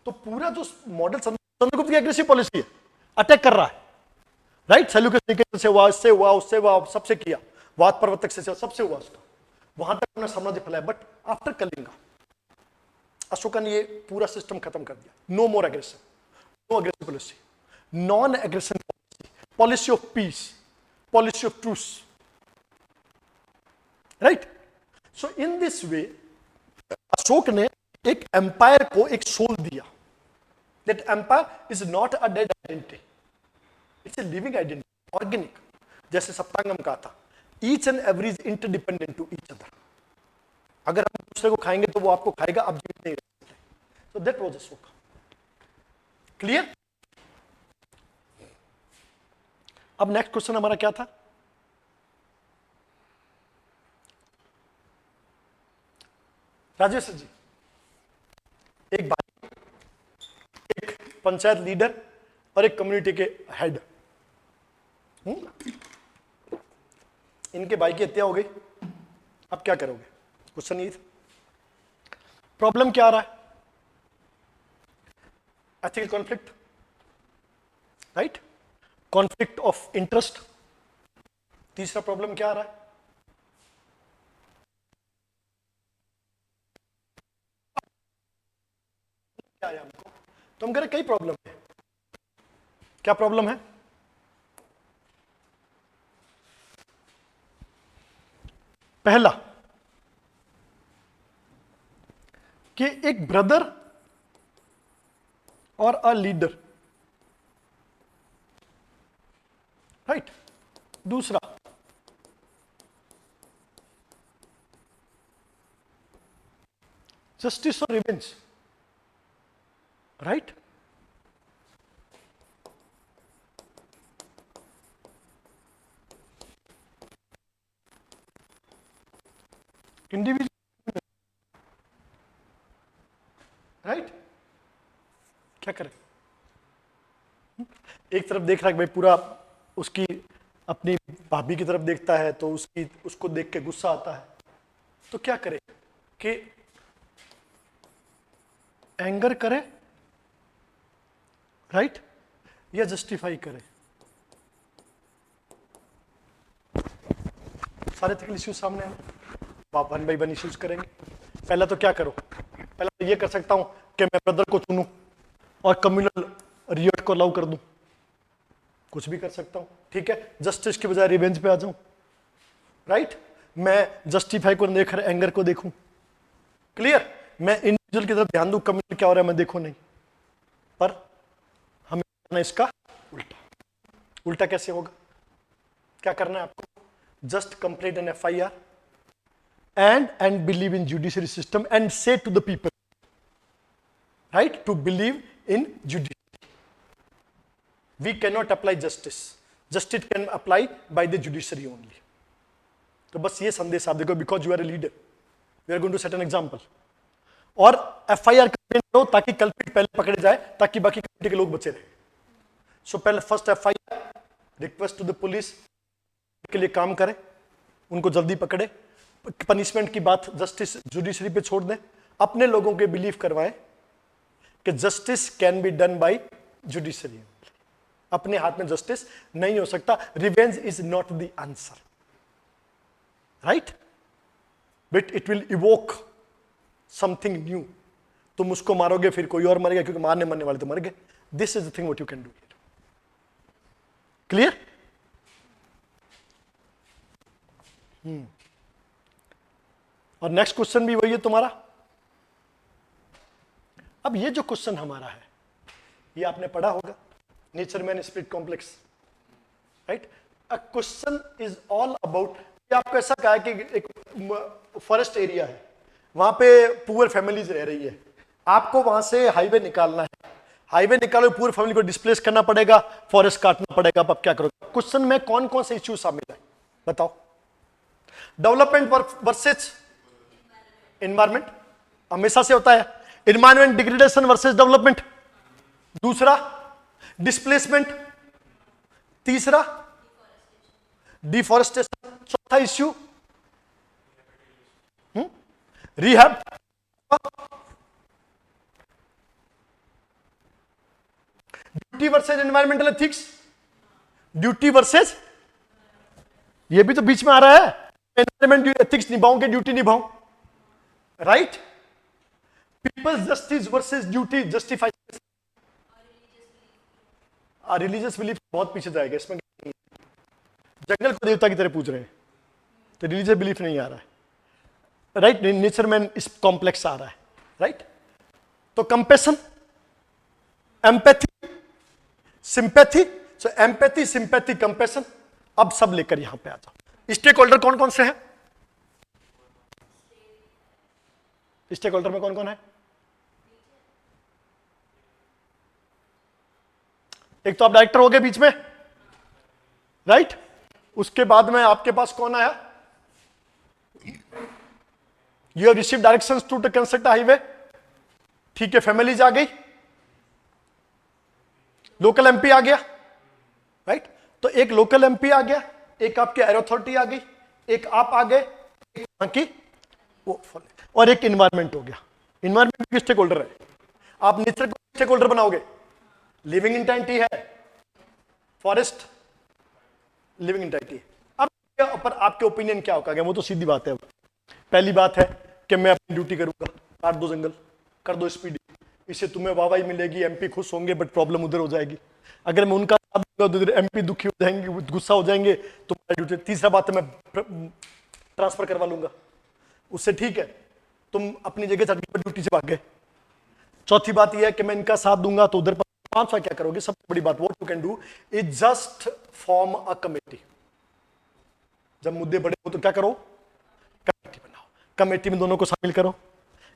तो पूरा जो मॉडल चंद्रगुप्त की एग्रेसिव पॉलिसी है, अटैक कर रहा है. राइट? सेल्यूकस निकेटर से हुआ, इससे हुआ, उससे हुआ, सबसे किया, वात प्रवर्तक से सबसे हुआ उसका, वहां तक अपना साम्राज्य फैलाया. बट आफ्टर कलिंगा अशोका ने ये पूरा सिस्टम खत्म कर दिया. No more aggression, no aggressive policy, non aggression policy, policy of peace, policy of truce. Right? So in this way Ashoka ने एक एम्पायर को एक सोल दिया. That empire is not a dead identity, it's a living identity, organic. जैसे सप्तांगम कहा था, each and every is interdependent to each other. अगर हम दूसरे को खाएंगे तो वो आपको खाएगा, आप जीवित नहीं रह सकते. So that was Ashoka. Clear? अब नेक्स्ट क्वेश्चन हमारा क्या था? राजेश जी, एक भाई, एक पंचायत लीडर और एक कम्युनिटी के हेड. इनके भाई की हत्या हो गई. अब क्या करोगे? क्वेश्चन ये था. प्रॉब्लम क्या आ रहा है? Ethical conflict. Right? Conflict of interest. तीसरा प्रॉब्लम क्या आ रहा है? क्या है हमको? तो हम कह रहे कई प्रॉब्लम है. क्या प्रॉब्लम है? पहला कि एक ब्रदर और अ लीडर. राइट? दूसरा, जस्टिस और रिवेंज. राइट? इंडिविजुअल. राइट? क्या करें? एक तरफ देख रहा है भाई, पूरा उसकी अपनी भाभी की तरफ देखता है तो उसको देख के गुस्सा आता है. तो क्या करे कि एंगर करे, राइट, या जस्टिफाई करे? सारे एथिकल इश्यूज सामने आए, आप 1 by 1 इश्यूज करेंगे। पहला तो क्या करो, पहला तो ये कर सकता हूं कि मैं ब्रदर को चुनूं और कम्युनल रियट को अलाउ कर दूं, कुछ भी कर सकता हूं, ठीक है। जस्टिस की बजाय रिवेंज पे आ जाऊं, राइट। मैं जस्टिफाई को देख एंगर को देखूं, क्लियर। मैं इंडिविजुअल की तरफ ध्यान दूं, कम्युनल क्या हो रहा है मैं देखूं नहीं। पर हमें करना इसका उल्टा। उल्टा कैसे होगा, क्या करना है आपको, just complete an FIR and believe in judiciary system and say to the people, right, to believe in judiciary. We cannot apply justice, justice can apply by the judiciary only. तो बस ये संदेश आप देखो, because you are a leader, we are going to set an example. और FIR complain करो ताकि culprit पहले पकड़े जाए, ताकि बाकी कम्युनिटी के लोग बचे रहे। सो पहले first FIR, request to the police के लिए काम करें, उनको जल्दी पकड़े। पनिशमेंट की बात जस्टिस जुडिशरी पे छोड़ दें, अपने लोगों के बिलीव करवाएं कि justice can be done by judiciary. अपने हाथ में जस्टिस नहीं हो सकता, revenge is not the answer, right, but it will evoke something new. तुम उसको मारोगे फिर कोई और मरेगा, क्योंकि मरने वाले तो मर गए। This is the thing what you can do. Clear? और नेक्स्ट क्वेश्चन भी वही है तुम्हारा। अब ये जो क्वेश्चन हमारा है, ये आपने पढ़ा होगा, nature man spirit complex, right. A question is all about, आपको ऐसा कहा है कि एक फॉरेस्ट एरिया है, वहां पे पुअर फैमिलीज रह रही है, आपको वहां से हाईवे निकालना है। हाईवे निकालो, पुअर फैमिली को डिस्प्लेस करना पड़ेगा, फॉरेस्ट काटना पड़ेगा। अब क्या करोगे? क्वेश्चन में कौन कौन से इश्यू शामिल है बताओ। डेवलपमेंट वर्सेस एनवायरमेंट, हमेशा से होता है। एनवायरमेंट डिग्रेडेशन वर्सेस डेवलपमेंट, दूसरा डिस्प्लेसमेंट, तीसरा डिफॉरेस्टेशन, चौथा issue rehab, duty versus environmental ethics, duty versus, ये भी तो बीच में आ रहा है, एनवायरमेंट एथिक्स निभाऊं कि ड्यूटी निभाऊं, right. People's justice versus duty, justify. Religious belief बहुत पीछे जाएगा इसमें, जंगल को देवता की तरह पूछ रहे हैं, तो रिलीजियस बिलीफ नहीं आ रहा है, राइट। नेचर में इस कॉम्प्लेक्स आ रहा है, राइट। तो कंपैशन, एम्पैथी, सिंपैथी, सो एम्पैथी, सिंपैथी, कंपैशन। अब सब लेकर यहां पे आ जाओ। स्टेक होल्डर कौन कौन से हैं? स्टेक होल्डर में कौन कौन है? एक तो आप डायरेक्टर हो गए बीच में, राइट। उसके बाद में आपके पास कौन आया? You have receive directions to construct highway, ठीक है। फैमिलीज आ गई, लोकल एमपी आ गया, राइट। तो एक लोकल एमपी आ गया, एक आपकी एयर अथॉरिटी आ गई, एक आप आ गए, एक वहां की वो, और एक इन्वायरमेंट हो गया। इन्वायरमेंट की स्टेक होल्डर है, आप नेचर को स्टेक होल्डर बनाओगे। लिविंग इंटेंटी है, फॉरेस्ट लिविंग इंटेंटी है। अब पर आपके ओपिनियन क्या होगा? वो तो सीधी बात है। पहली बात है कि मैं अपनी ड्यूटी करूंगा, काट दो जंगल, कर दो स्पीडी, इससे तुम्हें वाहवाही मिलेगी, एमपी खुश होंगे, बट प्रॉब्लम उधर हो जाएगी। अगर मैं उनका साथ दूंगा तो उधर एमपी दुखी हो जाएंगे, गुस्सा हो जाएंगे, तो ड्यूटी। तीसरा बात है मैं ट्रांसफर करवा लूंगा उससे, ठीक है, तुम अपनी जगह सर्टिफिकेट ड्यूटी से भाग गए। चौथी बात यह है कि मैं इनका साथ दूंगा तो उधर। पांचवा क्या करोगे? सबसे बड़ी बात, what you can do is just form a committee. जब मुद्दे बड़े हो तो क्या करो? कमेटी बनाओ। कमेटी में दोनों को शामिल करो,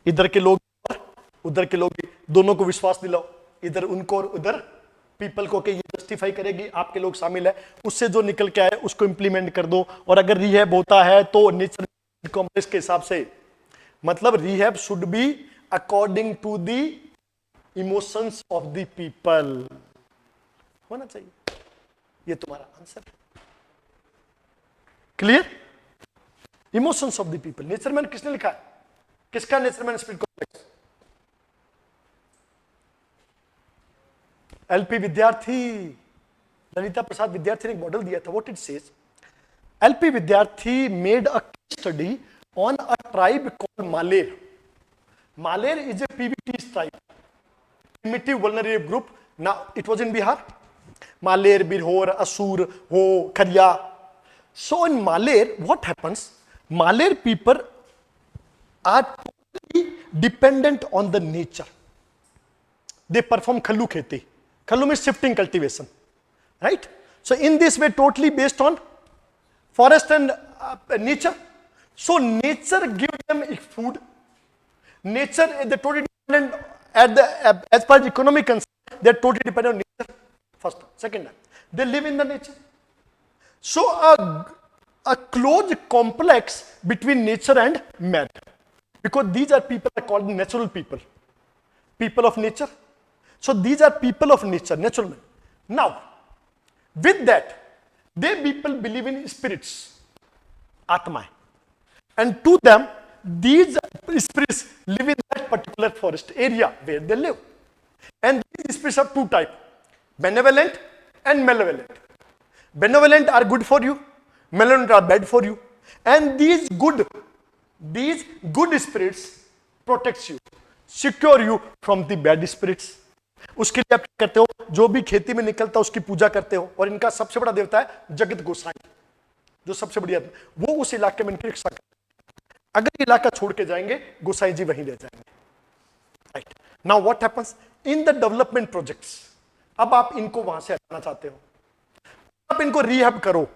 इधर के लोग और उधर के लोग, दोनों को विश्वास दिलाओ, इधर उनको और उधर पीपल को, कि ये जस्टिफाई करेगी, आपके लोग शामिल है, उससे जो निकल के आए उसको इंप्लीमेंट कर दो। और अगर रिहैब होता है तो नेचर कॉम्प्लेक्स के हिसाब से, मतलब rehab should be according to the emotions of the people होना चाहिए। ये तुम्हारा आंसर है। Clear? Emotions of the people. Nature man किसने लिखा है? किसका nature man spirit complex? L P Vidyarthi, Lalita Prasad Vidyarthi ने एक मॉडल दिया था। What it says, LP Vidyarthi made a study on a tribe called Maler. Maler is a PVT tribe, primitive vulnerable group. Now it was in Bihar. Maler, Birhor, Asur, Ho, Kharya. So in Maler, what happens? Maler people are totally dependent on the nature. They perform khallu kheti. Khallu means shifting cultivation, right? So in this way, totally based on forest and nature. So nature gives them food. Nature, they're totally dependent as far as economic concern, they're totally dependent on nature. First, second, they live in the nature. So a close complex between nature and man, because these are people are called natural people, people of nature. So these are people of nature, natural men. Now, with that, they people believe in spirits, Atma, and to them, these spirits live in that particular forest area where they live. And these spirits are two types, benevolent and malevolent. Benevolent are good for you, malevolent are bad for you. And these good spirits protects you, secure you from the bad spirits. उसके लिए आप क्या करते हो? जो भी खेती में निकलता है उसकी पूजा करते हो, और इनका सबसे बड़ा देवता है जगत गोसाई, जो सबसे बड़ी आत्मा, वो उस इलाके में इनकी रक्षा करते हैं। अगर इलाका छोड़ के जाएंगे, गोसाई जी वहीं रह जाएंगे। Right now what happens in the development projects? अब आप इनको वहां से हटाना चाहते हो, आप इनको रिहैब करो,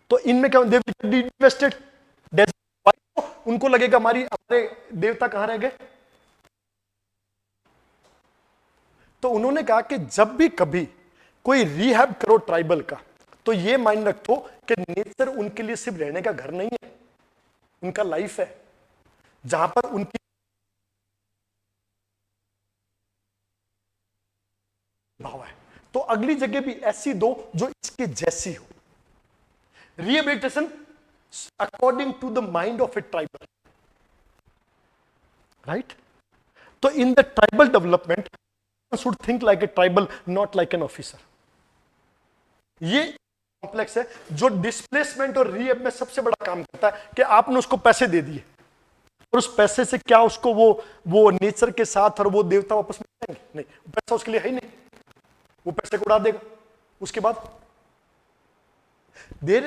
तो इनमें क्या इन्वेस्टेड, उनको लगेगा हमारे देवता कहां रह गए। तो उन्होंने कहा कि जब भी कभी कोई रिहैब करो ट्राइबल का, तो ये माइंड रखो कि नेचर उनके लिए सिर्फ रहने का घर नहीं है, उनका लाइफ है, जहां पर उनकी भाव है। तो अगली जगह भी ऐसी दो जो इसके जैसी हो। Rehabilitation according to the mind of a tribal, right? तो in the tribal development should think like a tribal, not like an officer. ये कॉम्प्लेक्स है जो डिस्प्लेसमेंट और रीएब में सबसे बड़ा काम करता है कि आपने उसको पैसे दे दिए, और उस पैसे से क्या उसको वो नेचर के साथ और वो देवता वापस मिल जाएंगे? नहीं, पैसा उसके लिए है ही नहीं, वो पैसे को उड़ा देगा। उसके बाद there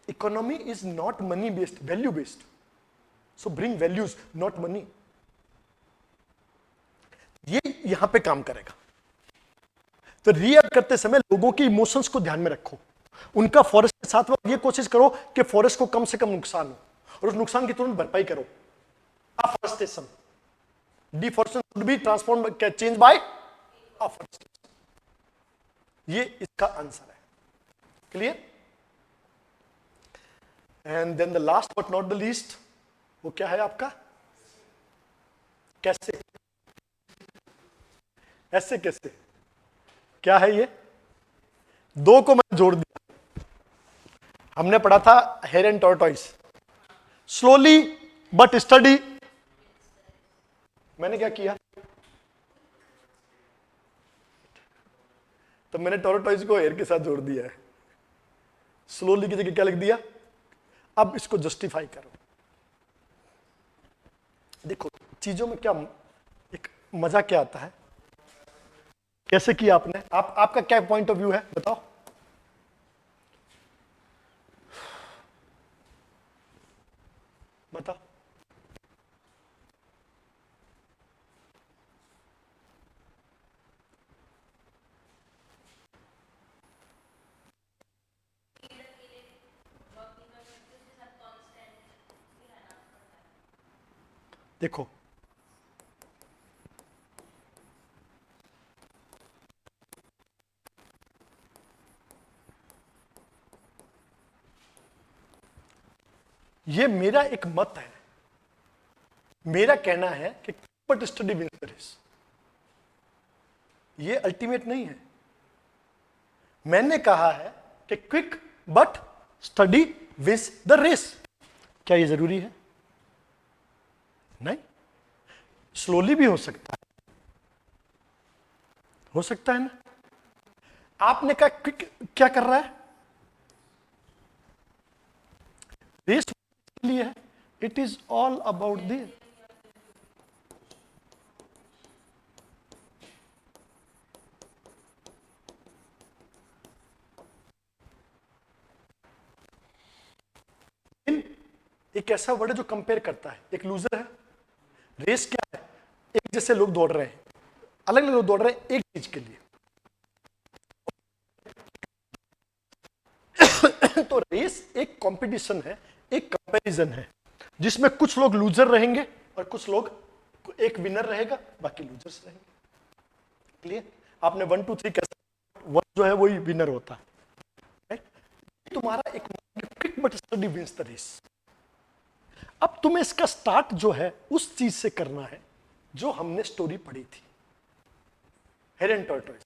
economy is not money based, value based. So bring values, not money. ये यहां पे काम करेगा। तो रिएक्ट करते समय लोगों की इमोशंस को ध्यान में रखो, उनका फॉरेस्ट के साथ ये कोशिश करो कि फॉरेस्ट को कम से कम नुकसान हो, और उस नुकसान की तुरंत भरपाई करो। Afforestation, deforestation should be transform change by afforestation. ये इसका आंसर है। Clear? And then the last but not the least, वो क्या है आपका? कैसे? ऐसे कैसे? क्या है ये? दो को मैंने जोड़ दिया। हमने पढ़ा था hare and tortoise, slowly but steady. मैंने क्या किया? तो मैंने टॉर्टॉइस को हेर के साथ जोड़ दिया है, स्लोली की जगह क्या लिख दिया? अब इसको जस्टिफाई करो। देखो चीजों में क्या एक मजा क्या आता है। कैसे किया आपने? आपका क्या पॉइंट ऑफ व्यू है, बताओ। बताओ। देखो ये मेरा एक मत है, मेरा कहना है कि but steady wins the race. ये अल्टीमेट नहीं है। मैंने कहा है कि quick but steady wins the race. क्या ये जरूरी है? नहीं, स्लोली भी हो सकता है ना। आपने कहा क्विक क्या कर रहा है? रेस के लिए है, it is all about the एक ऐसा वर्ड है जो कंपेयर करता है, एक लूजर है। रेस क्या है? एक जैसे लोग दौड़ रहे हैं, अलग अलग लोग दौड़ रहे हैं एक चीज के लिए। तो रेस एक कंपटीशन है, एक कंपैरिजन है, जिसमें कुछ लोग लूजर रहेंगे और कुछ लोग, एक विनर रहेगा बाकी लूजर्स रहेंगे। क्लियर? आपने 1 2 3 कैसे, वन जो है वही विनर होता है, राइट? तुम्हारा एक quick but steady wins the race. अब तुम्हें इसका स्टार्ट जो है उस चीज से करना है जो हमने स्टोरी पढ़ी थी, hare and tortoise,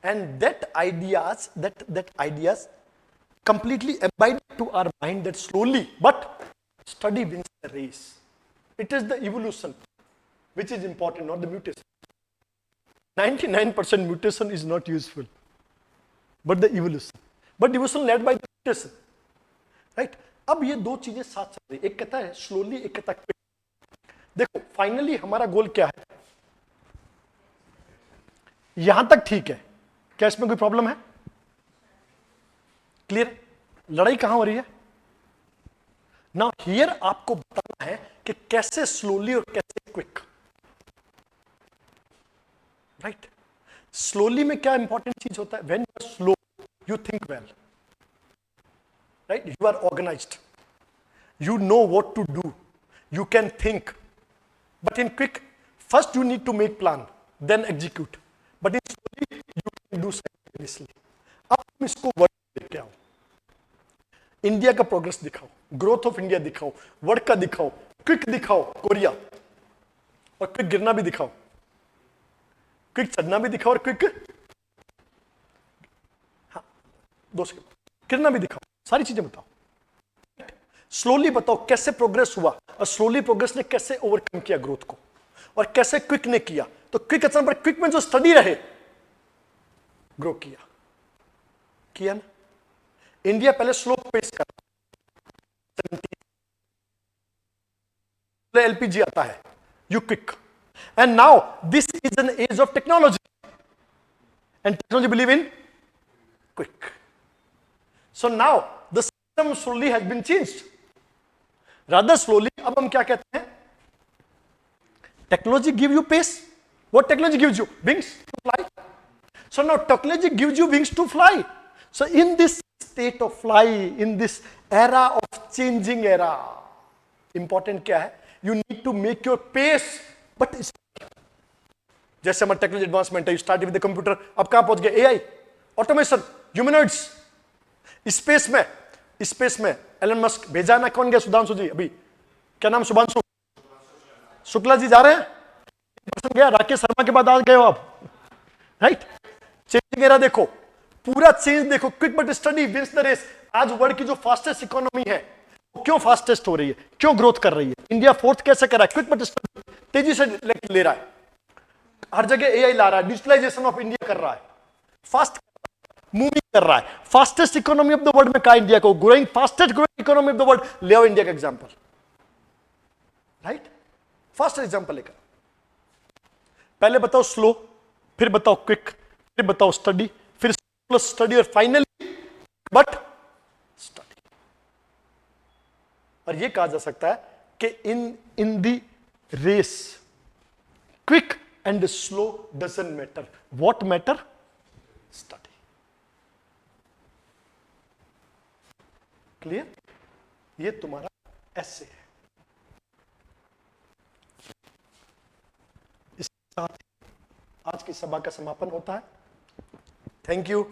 and that ideas completely abided to our mind that slowly but study wins the race. It is the evolution which is important, not the mutation. 99% mutation is not useful, but the evolution. But evolution led by the mutation, right? अब ये दो चीजें साथ चल रही, एक कहता है स्लोली, एक कहता है क्विक। देखो फाइनली हमारा गोल क्या है, यहां तक ठीक है, क्या इसमें कोई प्रॉब्लम है? क्लियर? लड़ाई कहां हो रही है ना? हियर आपको बताना है कि कैसे स्लोली और कैसे क्विक, राइट? स्लोली में क्या इंपॉर्टेंट चीज होता है? When you are slow you think well, right? You are organised, you know what to do, you can think. But in quick first you need to make plan then execute, but in slowly you can do simultaneously. अब तुम इसको word लेके आओ, India का progress दिखाओ, growth of India दिखाओ, world का दिखाओ, क्विक दिखाओ कोरिया, और क्विक गिरना भी दिखाओ, क्विक चढ़ना भी दिखाओ और क्विक, हाँ गिरना भी दिखाओ, सारी चीजें बताओ। स्लोली बताओ कैसे प्रोग्रेस हुआ और स्लोली प्रोग्रेस ने कैसे ओवरकम किया ग्रोथ को, और कैसे क्विक ने किया। तो क्विक अच्छा, पर क्विक में जो स्टडी रहे ग्रो किया ना। इंडिया पहले स्लो पेस कर, एलपीजी आता है, you quick, and now this is an age of technology and technology believe in quick. So now the system slowly has been changed, rather slowly. अब हम क्या कहते हैं? Technology give you pace. What technology gives you? Wings to fly. So now technology gives you wings to fly. So in this state of fly, in this era of changing era, important क्या है? You need to make your pace, but जैसे हमारा technology advancement है, you started with the computer, अब कहां पहुंच गए? AI, automation, humanoids. Space में एलन मस्क भेजा ना, कौन गया? सुधांशु जी, अभी क्या नाम? शुभांशु शुक्ला जी जा रहे हैं, पर्सन गया, राकेश शर्मा के बाद आ गए हो आप, राइट? चेंजिंग एरा देखो, पूरा चेंज देखो, quick but steady wins the race. आज वर्ल्ड की जो फास्टेस्ट इकोनॉमी है वो क्यों फास्टेस्ट हो रही है, क्यों ग्रोथ कर रही है? इंडिया फोर्थ कैसे कर रहा है? क्विक बट स्टडी तेजी से ले रहा है, हर जगह एआई ला रहा है, डिजिटलाइजेशन ऑफ इंडिया कर रहा है, फास्ट मूविंग कर रहा है। Fastest economy of the world में कहा इंडिया को, growing fastest growing economy of the world. ले आओ इंडिया का एग्जांपल, राइट? फास्ट एग्जांपल लेकर, पहले बताओ स्लो, फिर बताओ क्विक, फिर बताओ स्टडी, फिर प्लस स्टडी, और फाइनली बट स्टडी। और यह कहा जा सकता है कि in the race quick and slow doesn't matter, what matter? Steady. Clear? ये तुम्हारा ऐसे है। इसके साथ आज की सभा का समापन होता है। Thank you.